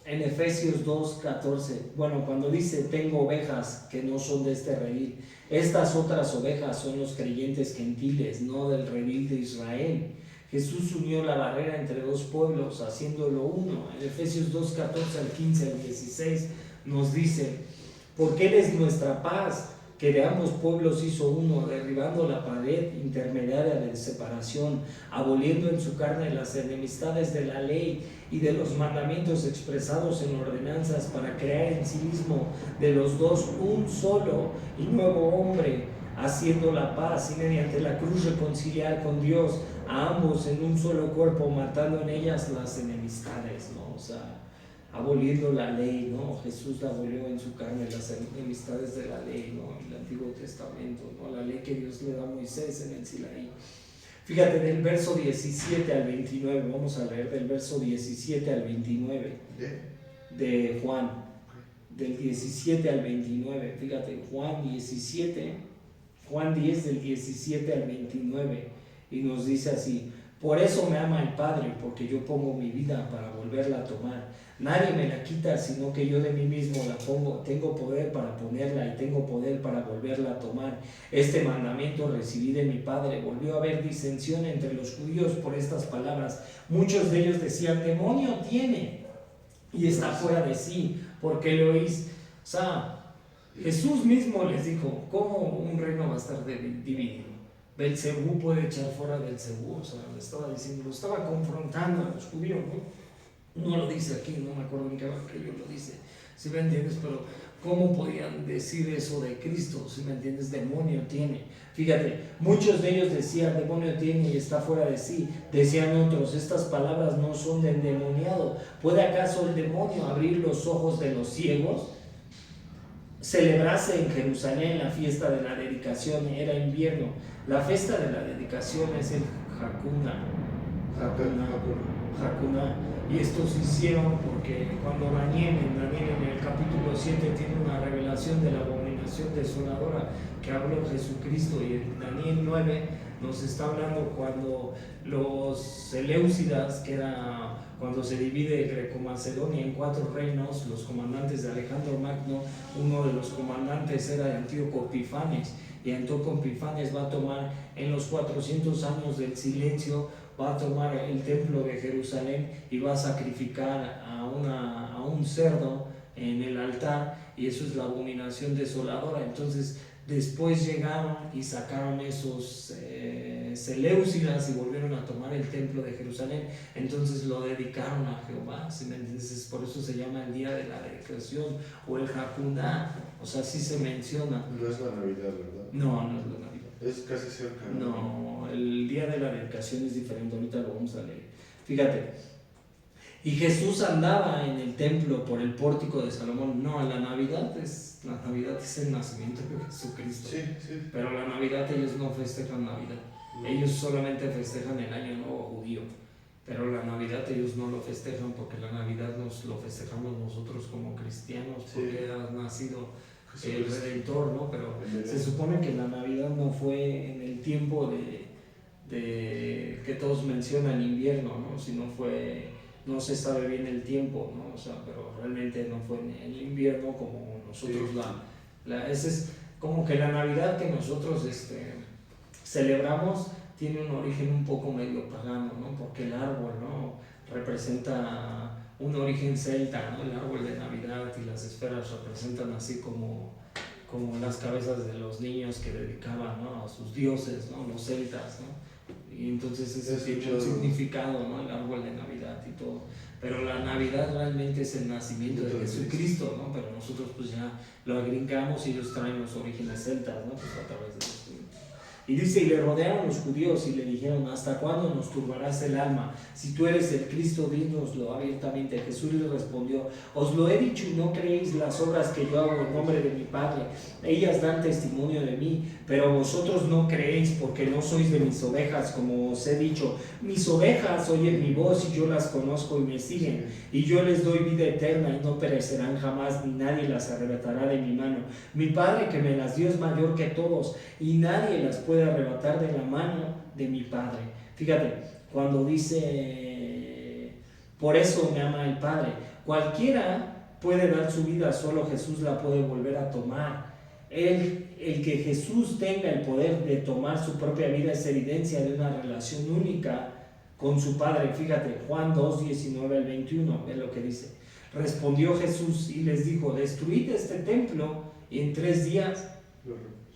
en Efesios 2:14, bueno, cuando dice, tengo ovejas que no son de este redil, estas otras ovejas son los creyentes gentiles, no del redil de Israel. Jesús unió la barrera entre dos pueblos, haciéndolo uno. En Efesios 2:14 al 15 al 16 nos dice, porque Él es nuestra paz, que de ambos pueblos hizo uno, derribando la pared intermediaria de separación, aboliendo en su carne las enemistades de la ley y de los mandamientos expresados en ordenanzas, para crear en sí mismo de los dos un solo y nuevo hombre, haciendo la paz, y mediante la cruz reconciliar con Dios a ambos en un solo cuerpo, matando en ellas las enemistades, ¿no? O sea, aboliendo la ley, ¿no? Jesús abolió en su carne las enemistades de la ley, ¿no? El Antiguo Testamento, ¿no? La ley que Dios le da a Moisés en el Sinaí. Fíjate, del verso 17 al 29, vamos a leer del verso 17 al 29 de Juan, del 17 al 29, fíjate, Juan 10 del 17 al 29, y nos dice así: por eso me ama el Padre, porque yo pongo mi vida para volverla a tomar. Nadie me la quita, sino que yo de mí mismo la pongo. Tengo poder para ponerla y tengo poder para volverla a tomar. Este mandamiento recibí de mi Padre. Volvió a haber disensión entre los judíos por estas palabras. Muchos de ellos decían: demonio tiene y está fuera de sí, ¿por qué lo oís? O sea, Jesús mismo les dijo: ¿cómo un reino va a estar dividido? Belcebú puede echar fuera Belcebú. O sea, le estaba diciendo, lo estaba confrontando a los judíos, ¿no? No lo dice aquí, no me acuerdo en qué evangelio lo dice, ¿sí me entiendes? Pero ¿cómo podían decir eso de Cristo? ¿Sí me entiendes? Demonio tiene. Fíjate, muchos de ellos decían: demonio tiene y está fuera de sí. Decían otros: estas palabras no son del endemoniado. ¿Puede acaso el demonio abrir los ojos de los ciegos? Celebrase en Jerusalén la fiesta de la dedicación. Era invierno. La fiesta de la dedicación es el Hakuná. Y estos hicieron porque cuando Daniel en el capítulo 7 tiene una revelación de la abominación desoladora que habló Jesucristo, y en Daniel 9 nos está hablando cuando los Seleucidas, que era cuando se divide Greco-Macedonia en 4 reinos, los comandantes de Alejandro Magno, uno de los comandantes era Antíoco Epifanes, y Antíoco Epifanes va a tomar en los 400 años del silencio, va a tomar el templo de Jerusalén y va a sacrificar a un cerdo en el altar, y eso es la abominación desoladora. Entonces después llegaron y sacaron esos Seleucidas y volvieron a tomar el templo de Jerusalén, entonces lo dedicaron a Jehová, ¿sí me entiendes? Por eso se llama el día de la dedicación o el Hakuná, o sea, sí se menciona. No es la Navidad, ¿verdad? No, no es la Navidad. Es casi cerca. No, el día de la dedicación es diferente, ahorita lo vamos a leer. Fíjate, y Jesús andaba en el templo por el pórtico de Salomón. No, la Navidad es el nacimiento de Jesucristo. Sí, sí. Pero la Navidad, ellos no festejan Navidad. Ellos solamente festejan el Año Nuevo judío. Pero la Navidad ellos no lo festejan, porque la Navidad nos lo festejamos nosotros como cristianos, porque ha nacido el Redentor, ¿no? Pero se supone que la Navidad no fue en el tiempo de que todos mencionan invierno, ¿no? Sino fue, no se sabe bien el tiempo, ¿no? O sea, pero realmente no fue en el invierno como nosotros ese es como que la Navidad que nosotros celebramos tiene un origen un poco medio pagano, ¿no? Porque el árbol, ¿no? Representa un origen celta, ¿no? El árbol de Navidad y las esferas representan así como las cabezas de los niños que dedicaban, ¿no? A sus dioses, ¿no? Los celtas, ¿no? Y entonces ese tiene un significado, ¿no? El árbol de Navidad y todo. Pero la Navidad realmente es el nacimiento de Jesucristo, ¿no? Pero nosotros pues ya lo agringamos y ellos traen los orígenes celtas, ¿no? Pues a través de los Y dice: y le rodearon los judíos y le dijeron: ¿hasta cuándo nos turbarás el alma? Si tú eres el Cristo, dínoslo abiertamente. Jesús les respondió: os lo he dicho y no creéis las obras que yo hago en nombre de mi Padre. Ellas dan testimonio de mí, pero vosotros no creéis, porque no sois de mis ovejas, como os he dicho. Mis ovejas oyen mi voz y yo las conozco y me siguen. Y yo les doy vida eterna y no perecerán jamás, ni nadie las arrebatará de mi mano. Mi Padre que me las dio es mayor que todos, y nadie las puede arrebatar de la mano de mi Padre. Fíjate, cuando dice: por eso me ama el Padre. Cualquiera puede dar su vida, solo Jesús la puede volver a tomar. El que Jesús tenga el poder de tomar su propia vida es evidencia de una relación única con su Padre. Fíjate, Juan 2, 19 al 21, ve lo que dice. Respondió Jesús y les dijo: destruid este templo y en 3 días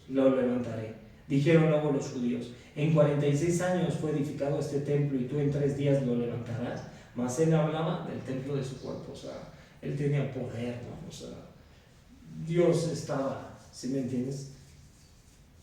lo levantaré. Dijeron luego los judíos: en 46 años fue edificado este templo y tú en 3 días lo levantarás. Mas él hablaba del templo de su cuerpo, o sea, él tenía poder, ¿no? O sea, Dios estaba, ¿sí me entiendes?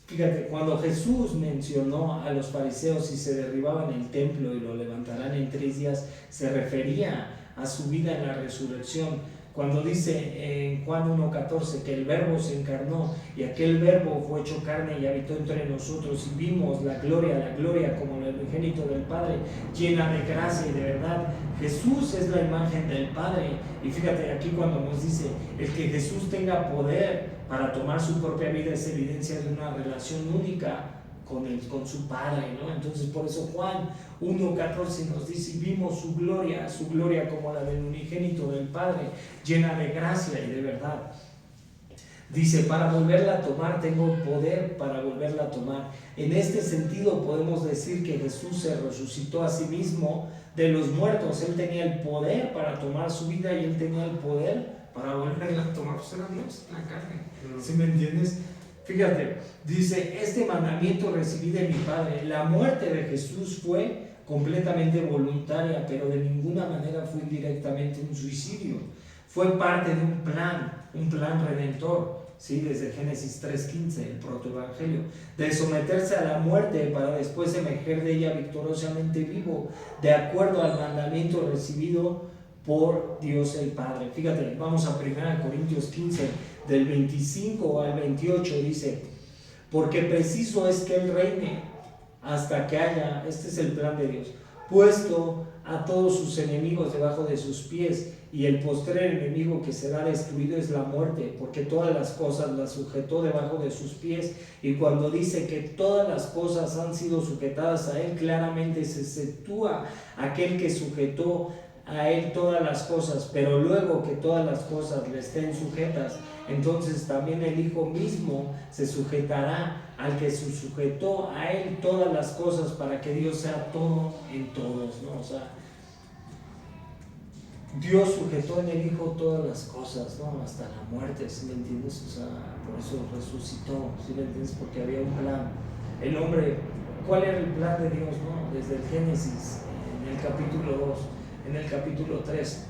Fíjate, cuando Jesús mencionó a los fariseos si se derribaban el templo y lo levantarán en 3 días, se refería a su vida en la resurrección. Cuando dice en Juan 1:14 que el verbo se encarnó y aquel verbo fue hecho carne y habitó entre nosotros y vimos la gloria como el unigénito del Padre, llena de gracia y de verdad. Jesús es la imagen del Padre. Y fíjate aquí cuando nos dice el que Jesús tenga poder para tomar su propia vida es evidencia de una relación única con su Padre, ¿no? Entonces por eso Juan 1:14 nos dice: vimos su gloria como la del unigénito del Padre, llena de gracia y de verdad. Dice: para volverla a tomar, tengo poder para volverla a tomar. En este sentido podemos decir que Jesús se resucitó a sí mismo de los muertos. Él tenía el poder para tomar su vida y él tenía el poder para volverla a tomar. Pues era Dios en la carne, ¿sí me entiendes? Fíjate, dice: este mandamiento recibí de mi Padre. La muerte de Jesús fue completamente voluntaria, pero de ninguna manera fue indirectamente un suicidio. Fue parte de un plan redentor, ¿sí? Desde Génesis 3:15, el protoevangelio, de someterse a la muerte para después emerger de ella victoriosamente vivo, de acuerdo al mandamiento recibido por Dios el Padre. Fíjate, vamos a 1 Corintios 15, del 25 al 28, dice: porque preciso es que Él reine hasta que haya, este es el plan de Dios, puesto a todos sus enemigos debajo de sus pies, y el postrer enemigo que será destruido es la muerte, porque todas las cosas las sujetó debajo de sus pies. Y cuando dice que todas las cosas han sido sujetadas a Él, claramente se exceptúa aquel que sujetó a Él todas las cosas, pero luego que todas las cosas le estén sujetas, entonces también el Hijo mismo se sujetará al que se sujetó a Él todas las cosas, para que Dios sea todo en todos, ¿no? O sea, Dios sujetó en el Hijo todas las cosas, ¿no? Hasta la muerte, ¿sí me entiendes? O sea, por eso resucitó, ¿sí me entiendes? Porque había un plan. El hombre, ¿cuál era el plan de Dios, no? Desde el Génesis, en el capítulo 2, en el capítulo 3,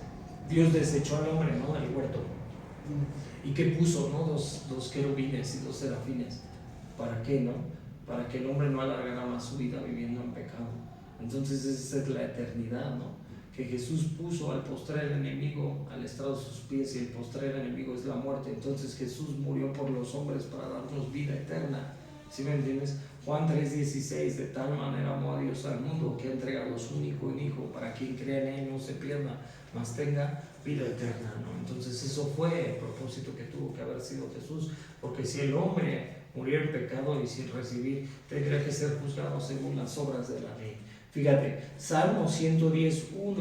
Dios desechó al hombre, ¿no? Del huerto. ¿Y qué puso, no? Dos querubines y 2 serafines. ¿Para qué, no? Para que el hombre no alargara más su vida viviendo en pecado. Entonces esa es la eternidad, ¿no? Que Jesús puso al postrer enemigo al estrado de sus pies, y el postrer enemigo es la muerte. Entonces Jesús murió por los hombres para darnos vida eterna, ¿sí me entiendes? Juan 3:16: de tal manera amó a Dios al mundo que ha entregado a su único hijo, para quien crea en Él no se pierda, mas tenga vida eterna, ¿no? Entonces eso fue el propósito que tuvo que haber sido Jesús, porque si el hombre murió en pecado y sin recibir, tendría que ser juzgado según las obras de la ley. Fíjate, Salmo 110:1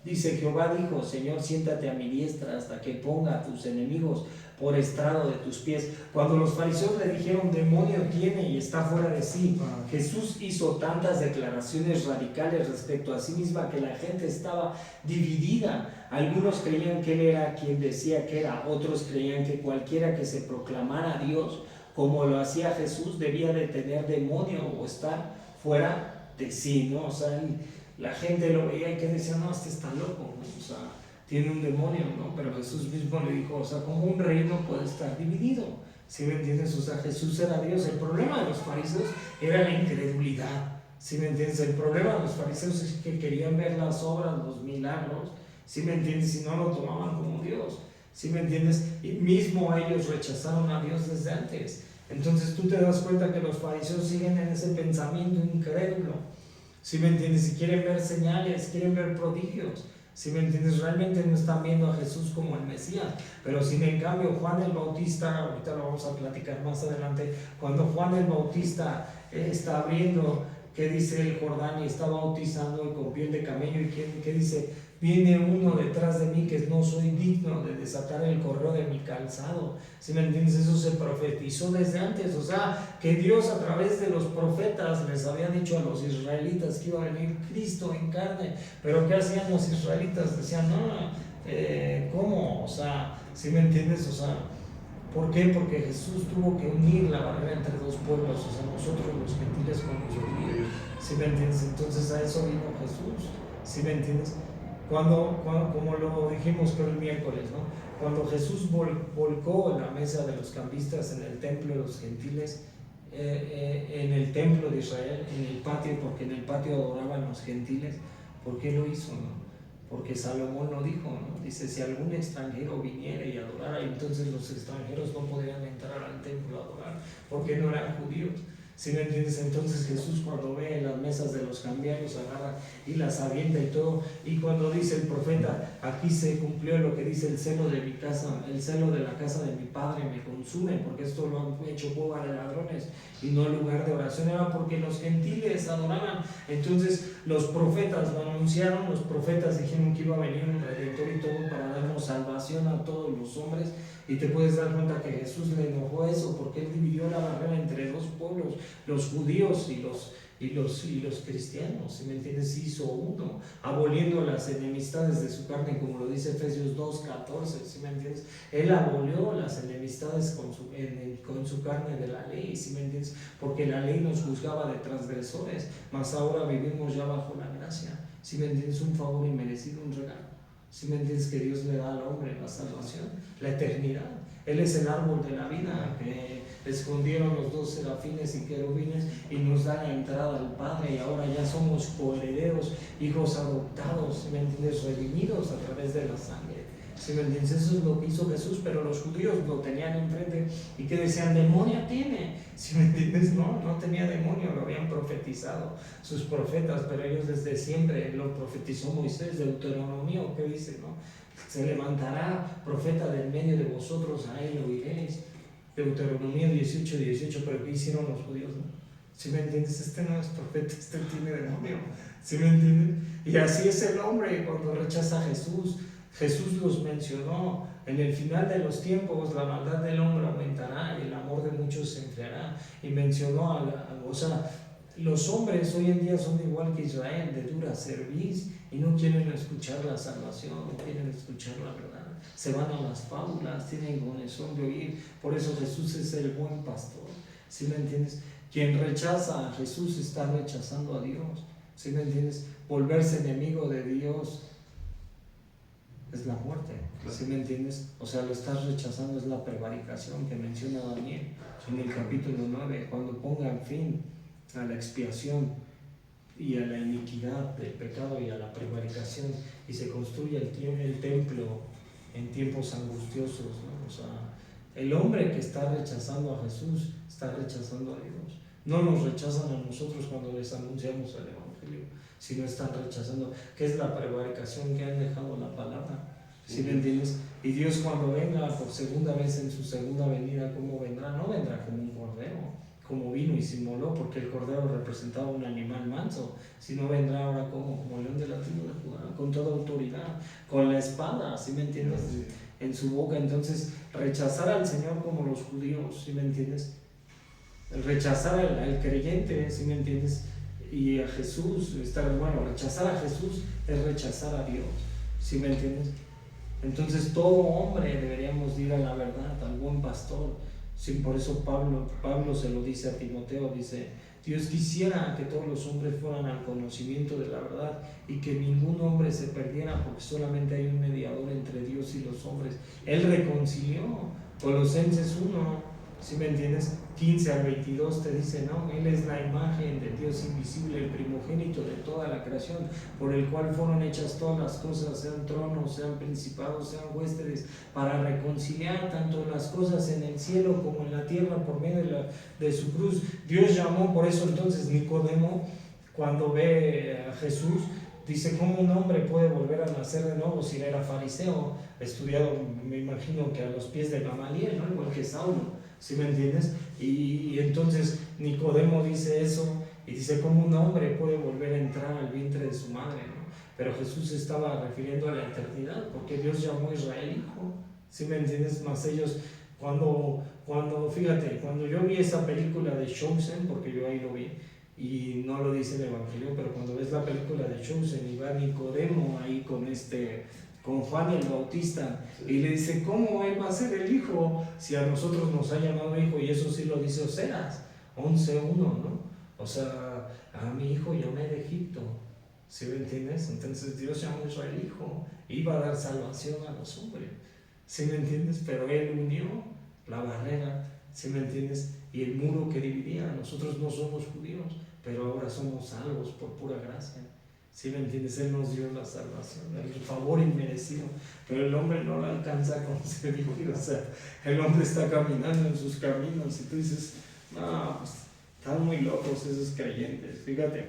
dice: Jehová dijo: Señor, siéntate a mi diestra hasta que ponga a tus enemigos por estrado de tus pies. Cuando los fariseos le dijeron: demonio tiene y está fuera de sí, Jesús hizo tantas declaraciones radicales respecto a sí misma que la gente estaba dividida. Algunos creían que Él era quien decía que era, otros creían que cualquiera que se proclamara Dios como lo hacía Jesús debía de tener demonio o estar fuera de sí, ¿no? O sea, la gente lo veía y que decía: no, este está loco, ¿no? O sea, tiene un demonio, ¿no? Pero Jesús mismo le dijo: o sea, como un reino puede estar dividido, ¿sí me entiendes? O sea, Jesús era Dios. El problema de los fariseos era la incredulidad, ¿sí me entiendes? El problema de los fariseos es que querían ver las obras, los milagros, ¿sí me entiendes? Y no lo tomaban como Dios, ¿sí me entiendes? Y mismo ellos rechazaron a Dios desde antes. Entonces tú te das cuenta que los fariseos siguen en ese pensamiento incrédulo, ¿sí me entiendes? Si quieren ver señales, quieren ver prodigios, ¿sí me entiendes? Realmente no están viendo a Jesús como el Mesías. Pero si en cambio Juan el Bautista, ahorita lo vamos a platicar más adelante, cuando Juan el Bautista está abriendo, ¿qué dice el Jordán? Y está bautizando y con piel de camello, y ¿qué dice? Viene uno detrás de mí que no soy digno de desatar el correo de mi calzado, ¿sí me entiendes? Eso se profetizó desde antes. O sea, que Dios a través de los profetas les había dicho a los israelitas que iba a venir Cristo en carne. Pero ¿qué hacían los israelitas? Decían: no, ¿cómo? O sea, ¿sí me entiendes? O sea, ¿Por qué? Porque Jesús tuvo que unir la barrera entre dos pueblos, o sea, nosotros los gentiles con los judíos. ¿Sí me entiendes? Entonces a eso vino Jesús. ¿Sí me entiendes? Cuando como lo dijimos creo el miércoles, ¿no? Cuando Jesús volcó la mesa de los cambistas en el templo de los gentiles, en el templo de Israel, en el patio, porque en el patio adoraban los gentiles, ¿por qué lo hizo? ¿No? Porque Salomón lo dijo, ¿no? Dice, si algún extranjero viniera y adorara, entonces los extranjeros no podrían entrar al templo a adorar, porque no eran judíos. ¿Sí me entiendes? Entonces Jesús cuando ve las mesas de los cambiarios agarra y las avienta y todo, y cuando dice el profeta, aquí se cumplió lo que dice, el celo de mi casa, el celo de la casa de mi padre me consume, porque esto lo han hecho cueva de ladrones y no lugar de oración, era porque los gentiles adoraban. Entonces los profetas lo anunciaron, los profetas dijeron que iba a venir un redentor y todo para darnos salvación a todos los hombres. Y te puedes dar cuenta que Jesús le enojó eso porque él dividió la barrera entre dos pueblos, los judíos y los cristianos, ¿sí me entiendes? Hizo uno, aboliendo las enemistades de su carne, como lo dice Efesios 2:14, ¿sí me entiendes? Él abolió las enemistades con su carne de la ley, ¿sí me entiendes? Porque la ley nos juzgaba de transgresores, mas ahora vivimos ya bajo la gracia, ¿sí me entiendes? Un favor inmerecido, un regalo. ¿Sí me entiendes? Que Dios le da al hombre la salvación, la eternidad. Él es el árbol de la vida que escondieron los dos serafines y querubines y nos da la entrada al Padre, y ahora ya somos coherederos, hijos adoptados, ¿sí me entiendes? Redimidos a través de la sangre. ¿Sí me entiendes? Eso es lo que hizo Jesús, pero los judíos lo tenían enfrente y que decían, demonio tiene. ¿Sí me entiendes? No tenía demonio, lo habían profetizado sus profetas, pero ellos desde siempre lo profetizó Moisés, Deuteronomio, ¿qué dice? ¿No? Se levantará profeta del medio de vosotros, a él oiréis. Deuteronomio 18:18, pero ¿qué hicieron los judíos? ¿No? ¿Sí me entiendes? Este no es profeta, este tiene demonio. ¿Sí me entiendes? Y así es el hombre cuando rechaza a Jesús. Jesús los mencionó, en el final de los tiempos la maldad del hombre aumentará y el amor de muchos se enfriará, y mencionó o sea, los hombres hoy en día son igual que Israel, de dura cerviz, y no quieren escuchar la salvación, no quieren escuchar la verdad, se van a las fábulas, tienen comezón de oír. Por eso Jesús es el buen pastor, ¿sí me entiendes? Quien rechaza a Jesús está rechazando a Dios, ¿sí me entiendes? Volverse enemigo de Dios es la muerte, ¿sí me entiendes? O sea, lo estás rechazando, es la prevaricación que menciona Daniel en el capítulo 9, cuando pongan fin a la expiación y a la iniquidad del pecado y a la prevaricación, y se construye el templo en tiempos angustiosos, ¿no? O sea, el hombre que está rechazando a Jesús está rechazando a Dios. No nos rechazan a nosotros cuando les anunciamos el Evangelio, sino están rechazando, que es la prevaricación, que han dejado la palabra. ¿Sí me entiendes? Y Dios cuando venga por segunda vez en su segunda venida, ¿cómo vendrá? No vendrá como un cordero, como vino y se inmoló, porque el cordero representaba un animal manso, sino vendrá ahora como león de la tribu de Judá, con toda autoridad, con la espada, ¿sí me entiendes? En su boca. Entonces, rechazar al Señor como los judíos, ¿sí me entiendes? Rechazar al creyente, ¿sí me entiendes? Y a Jesús, rechazar a Jesús es rechazar a Dios, ¿sí me entiendes? Entonces todo hombre deberíamos ir a la verdad, al buen pastor. Sí, por eso Pablo se lo dice a Timoteo, dice, Dios quisiera que todos los hombres fueran al conocimiento de la verdad y que ningún hombre se perdiera, porque solamente hay un mediador entre Dios y los hombres. Él reconcilió. Colosenses 1, ¿sí me entiendes? 15-22 te dice, no, Él es la imagen del Dios invisible, el primogénito de toda la creación, por el cual fueron hechas todas las cosas, sean tronos, sean principados, sean huéspedes, para reconciliar tanto las cosas en el cielo como en la tierra por medio de su cruz. Dios llamó, por eso entonces Nicodemo, cuando ve a Jesús, dice, ¿cómo un hombre puede volver a nacer de nuevo si era fariseo? Estudiado, me imagino que a los pies de Gamaliel, ¿no? Igual que Saulo. ¿Sí me entiendes? Y entonces Nicodemo dice eso y dice, ¿cómo un hombre puede volver a entrar al vientre de su madre? ¿No? Pero Jesús se estaba refiriendo a la eternidad, porque Dios llamó a Israel hijo. ¿Sí me entiendes? Más ellos, fíjate, cuando yo vi esa película de Chosen, porque yo ahí lo vi, y no lo dice el Evangelio, pero cuando ves la película de Chosen y va Nicodemo ahí con con Juan el Bautista, Sí. y le dice, ¿cómo él va a ser el hijo si a nosotros nos ha llamado hijo? Y eso sí lo dice Oseas 11:1, ¿no? O sea, a mi hijo llamé de Egipto, ¿sí me entiendes? Entonces Dios llamó a Israel hijo, iba a dar salvación a los hombres, ¿sí me entiendes? Pero él unió la barrera, ¿sí me entiendes? Y el muro que dividía. Nosotros no somos judíos, pero ahora somos salvos por pura gracia. ¿Sí me entiendes? Él nos dio la salvación, el favor inmerecido, pero el hombre no lo alcanza a concebir. O sea, el hombre está caminando en sus caminos y tú dices, no, pues están muy locos esos creyentes. Fíjate,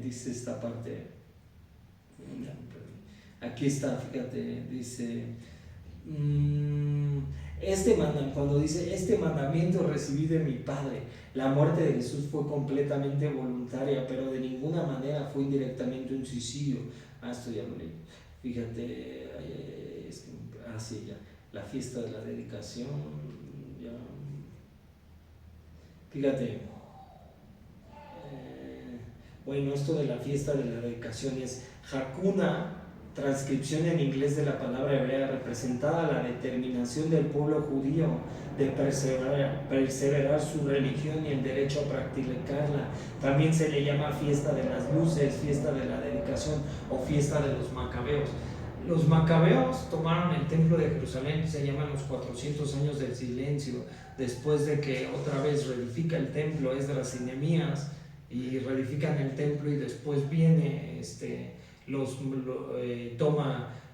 dice esta parte, aquí está, fíjate, dice, cuando dice, este mandamiento recibí de mi Padre. La muerte de Jesús fue completamente voluntaria, pero de ninguna manera fue indirectamente un suicidio. Esto ya lo leí. Fíjate, sí, ya. La fiesta de la dedicación, ya. Fíjate, bueno, esto de la fiesta de la dedicación es Hakuna, transcripción en inglés de la palabra hebrea, representada la determinación del pueblo judío de perseverar su religión y el derecho a practicarla. También se le llama fiesta de las luces, fiesta de la dedicación o fiesta de los macabeos. Los macabeos tomaron el templo de Jerusalén, se llaman los 400 años del silencio, después de que otra vez reedifica el templo Esdras y Nehemías, y reedifican el templo, y después viene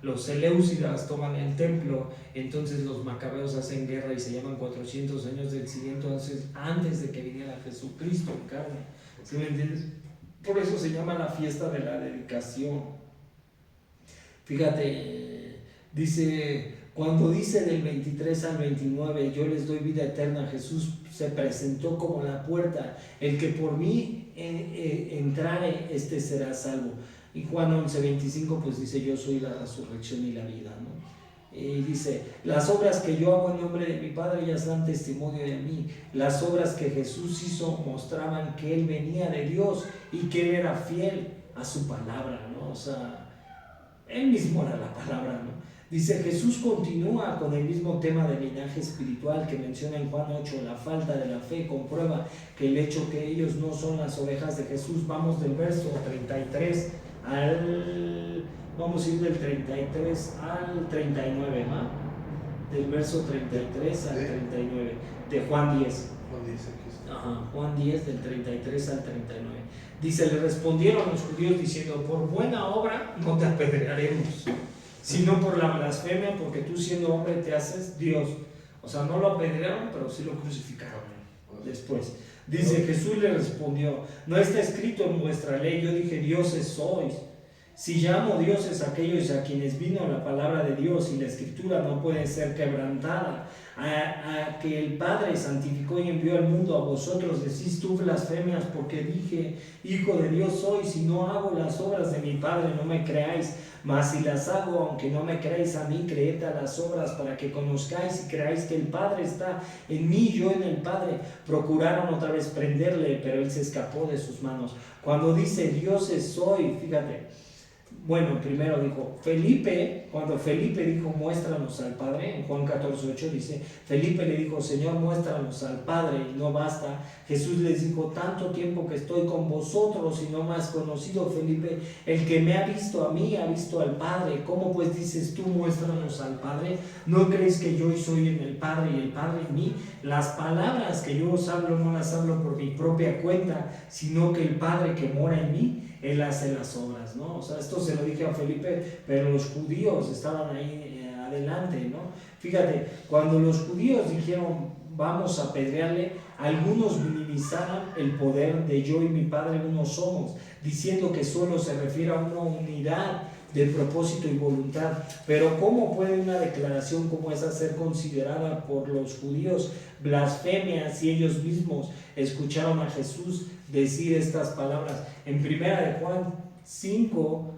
los Seleucidas toman el templo. Entonces los macabeos hacen guerra y se llaman 400 años del silencio, antes de que viniera Jesucristo en carne. ¿Sí me entiendes? Por eso se llama la fiesta de la dedicación. Fíjate, dice, cuando dice del 23 al 29, yo les doy vida eterna, Jesús se presentó como la puerta, el que por mí entrare, este será salvo. Y Juan 11:25 pues dice, yo soy la resurrección y la vida, ¿no? Y dice, las obras que yo hago en nombre de mi Padre ya dan testimonio de mí. Las obras que Jesús hizo mostraban que Él venía de Dios y que Él era fiel a su palabra, ¿no? O sea, Él mismo era la palabra, ¿no? Dice, Jesús continúa con el mismo tema del linaje espiritual que menciona en Juan 8, la falta de la fe comprueba que el hecho que ellos no son las ovejas de Jesús. Vamos del verso 33 vamos a ir del 33 al 39, ¿va? Del verso 33 al 39, de Juan 10. Juan 10 aquí está. Ajá, Juan 10 del 33 al 39. Dice, le respondieron los judíos diciendo, por buena obra no te apedrearemos, sino por la blasfemia, porque tú siendo hombre te haces Dios. O sea, no lo apedrearon, pero sí lo crucificaron después. Dice, Jesús le respondió, no está escrito en vuestra ley, yo dije, dioses sois. Si llamo dioses a aquellos a quienes vino la palabra de Dios, y la escritura no puede ser quebrantada, a que el Padre santificó y envió al mundo, a vosotros decís tú blasfemias, porque dije, hijo de Dios soy. Si no hago las obras de mi Padre, no me creáis, mas si las hago, aunque no me creáis a mí, creed a las obras, para que conozcáis y creáis que el Padre está en mí, yo en el Padre. Procuraron otra vez prenderle, pero él se escapó de sus manos. Cuando dice dioses soy, fíjate, bueno, primero dijo Felipe, cuando Felipe dijo muéstranos al Padre, en Juan 14:8 dice, Felipe le dijo, Señor, muéstranos al Padre y no basta. Jesús les dijo, tanto tiempo que estoy con vosotros y no me has conocido, Felipe, el que me ha visto a mí ha visto al Padre. ¿Cómo pues dices tú, muéstranos al Padre? ¿No crees que yo soy en el Padre y el Padre en mí? Las palabras que yo os hablo no las hablo por mi propia cuenta, sino que el Padre que mora en mí, Él hace las obras, ¿no? O sea, esto se lo dije a Felipe, pero los judíos estaban ahí adelante, ¿no? Fíjate, cuando los judíos dijeron, vamos a apedrearle, algunos minimizaron el poder de yo y mi Padre uno somos, diciendo que solo se refiere a una unidad de propósito y voluntad. Pero ¿cómo puede una declaración como esa ser considerada por los judíos blasfemia si ellos mismos escucharon a Jesús decir estas palabras? En primera de Juan 5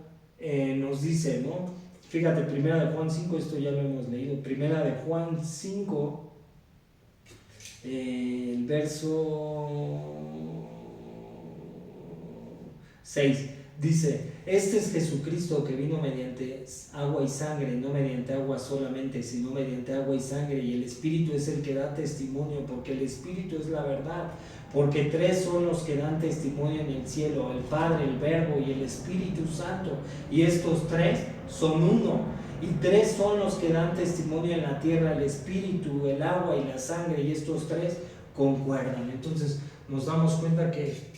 nos dice, ¿no? Fíjate, primera de Juan 5, esto ya lo hemos leído, primera de Juan 5, el verso 6. Dice, este es Jesucristo que vino mediante agua y sangre, no mediante agua solamente, sino mediante agua y sangre, y el Espíritu es el que da testimonio, porque el Espíritu es la verdad, porque tres son los que dan testimonio en el cielo, el Padre, el Verbo y el Espíritu Santo, y estos tres son uno, y tres son los que dan testimonio en la tierra, el Espíritu, el agua y la sangre, y estos tres concuerdan. Entonces nos damos cuenta que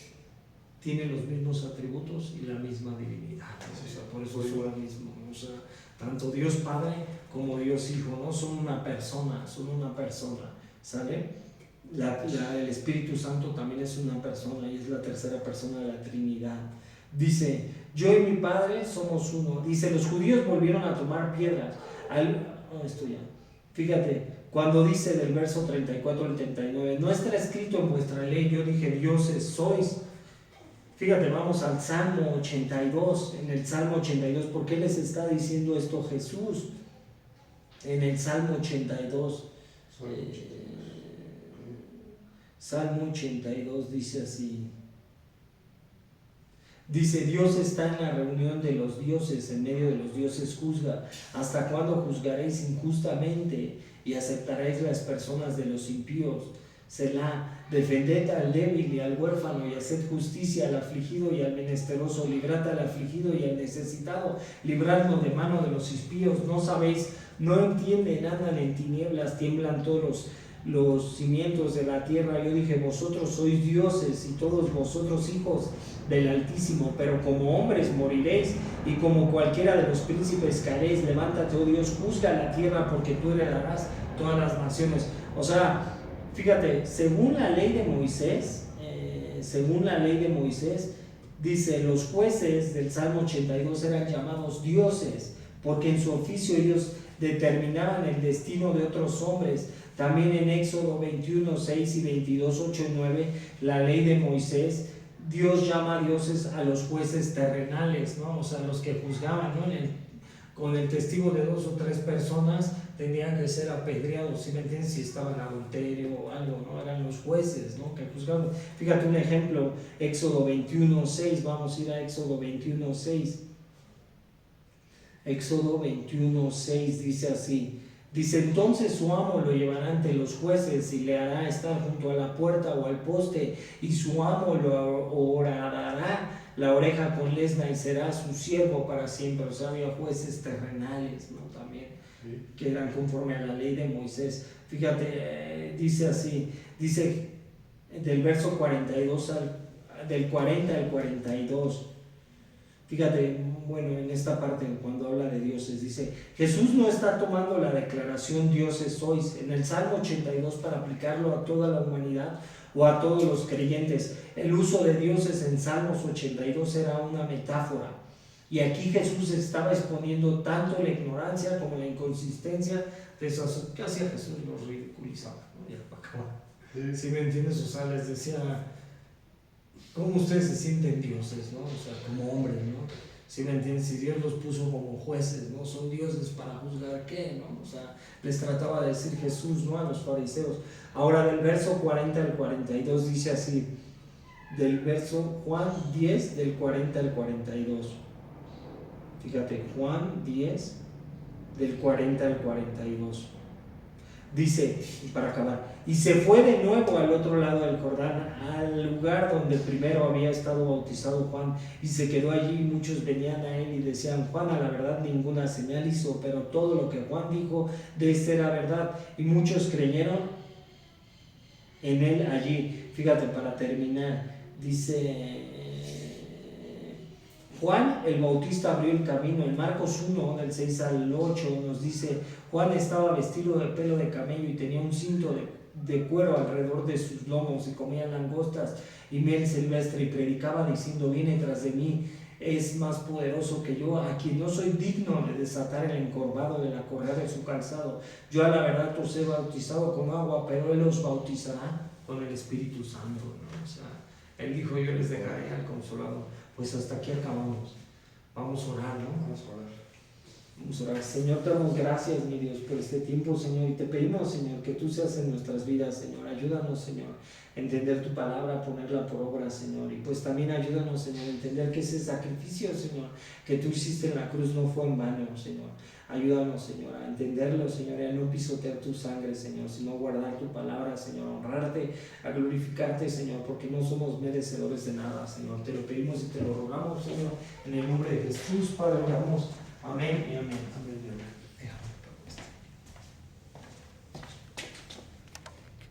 tiene los mismos atributos y la misma divinidad, o sea, por eso son lo mismo, o sea, tanto Dios Padre como Dios Hijo, no son una persona, ¿sale? El Espíritu Santo también es una persona y es la tercera persona de la Trinidad. Dice, yo y mi Padre somos uno. Dice, los judíos volvieron a tomar piedras. Fíjate, cuando dice del verso 34 al 39, no está escrito en vuestra ley, yo dije, dioses sois. Fíjate, vamos al Salmo 82, en el Salmo 82, ¿por qué les está diciendo esto Jesús? En el Salmo 82, Salmo 82 dice así, dice, Dios está en la reunión de los dioses, en medio de los dioses juzga. ¿Hasta cuándo juzgaréis injustamente y aceptaréis las personas de los impíos? Selah, defended al débil y al huérfano y haced justicia al afligido y al menesteroso, librad al afligido y al necesitado, libradlo de mano de los impíos. No sabéis, no entienden, andan en tinieblas, tiemblan todos los cimientos de la tierra. Yo dije, vosotros sois dioses y todos vosotros hijos del Altísimo, pero como hombres moriréis y como cualquiera de los príncipes caeréis. Levántate, oh Dios, juzga la tierra, porque tú heredarás todas las naciones. O sea, fíjate, según la ley de Moisés, dice, los jueces del Salmo 82 eran llamados dioses, porque en su oficio ellos determinaban el destino de otros hombres. También en Éxodo 21, 6 y 22, 8 y 9, la ley de Moisés, Dios llama a dioses a los jueces terrenales, ¿no? O sea, los que juzgaban, ¿no? Con el testigo de 2 o 3 personas tenían que ser apedreados, ¿sí me entiendes? Si estaba en adulterio o algo, ¿no? Eran los jueces, ¿no? Que juzgaban. Fíjate un ejemplo, Éxodo 21, 6, vamos a ir a Éxodo 21, 6. Éxodo 21, 6 dice así. Dice, entonces su amo lo llevará ante los jueces y le hará estar junto a la puerta o al poste, y su amo lo horará la oreja con lesna y será su siervo para siempre. O sea, había jueces terrenales, ¿no? También, que eran conforme a la ley de Moisés. Fíjate, dice así, dice del verso 42 del 40 al 42. Fíjate, bueno, en esta parte cuando habla de dioses, dice, Jesús no está tomando la declaración dioses sois en el Salmo 82 para aplicarlo a toda la humanidad o a todos los creyentes. El uso de dioses en Salmos 82 era una metáfora, y aquí Jesús estaba exponiendo tanto la ignorancia como la inconsistencia de esos. ¿Qué hacía Jesús? Los ridiculizaba, ¿no? Ya para acabar. ¿Sí me entiendes? O sea, les decía, ¿cómo ustedes se sienten dioses, no? O sea, como hombres, ¿no? ¿Sí me entiendes? Si Dios los puso como jueces, ¿no? Son dioses para juzgar qué, ¿no? O sea, les trataba de decir Jesús, ¿no? A los fariseos. Ahora, del verso 40 al 42 dice así, del verso Juan 10, del 40 al 42. Fíjate, Juan 10, del 40 al 42. Dice, y para acabar, y se fue de nuevo al otro lado del Jordán, al lugar donde primero había estado bautizado Juan, y se quedó allí. Muchos venían a él y decían, Juan a la verdad ninguna señal hizo, pero todo lo que Juan dijo de este era verdad, y muchos creyeron en él allí. Fíjate, para terminar, dice, Juan el Bautista abrió el camino. En Marcos 1, del 6 al 8, nos dice, Juan estaba vestido de pelo de camello y tenía un cinto de cuero alrededor de sus lomos, y comía langostas y miel silvestre, y predicaba diciendo, viene tras de mí, es más poderoso que yo, a quien no soy digno de desatar el encorvado de la correa de su calzado. Yo a la verdad os he bautizado con agua, pero él os bautizará con el Espíritu Santo, ¿no? O sea, él dijo, yo les dejaré al Consolador. Pues hasta aquí acabamos. Vamos a orar, ¿no? Vamos a orar. Vamos a orar. Señor, te damos gracias, mi Dios, por este tiempo, Señor, y te pedimos, Señor, que tú seas en nuestras vidas, Señor. Ayúdanos, Señor, a entender tu palabra, a ponerla por obra, Señor. Y pues también ayúdanos, Señor, a entender que ese sacrificio, Señor, que tú hiciste en la cruz no fue en vano, Señor. Ayúdanos, Señor, a entenderlo, Señor, y a no pisotear tu sangre, Señor, sino guardar tu palabra, Señor, a honrarte, a glorificarte, Señor, porque no somos merecedores de nada, Señor. Te lo pedimos y te lo rogamos, Señor, en el nombre de Jesús, Padre, oramos. Amén y amén.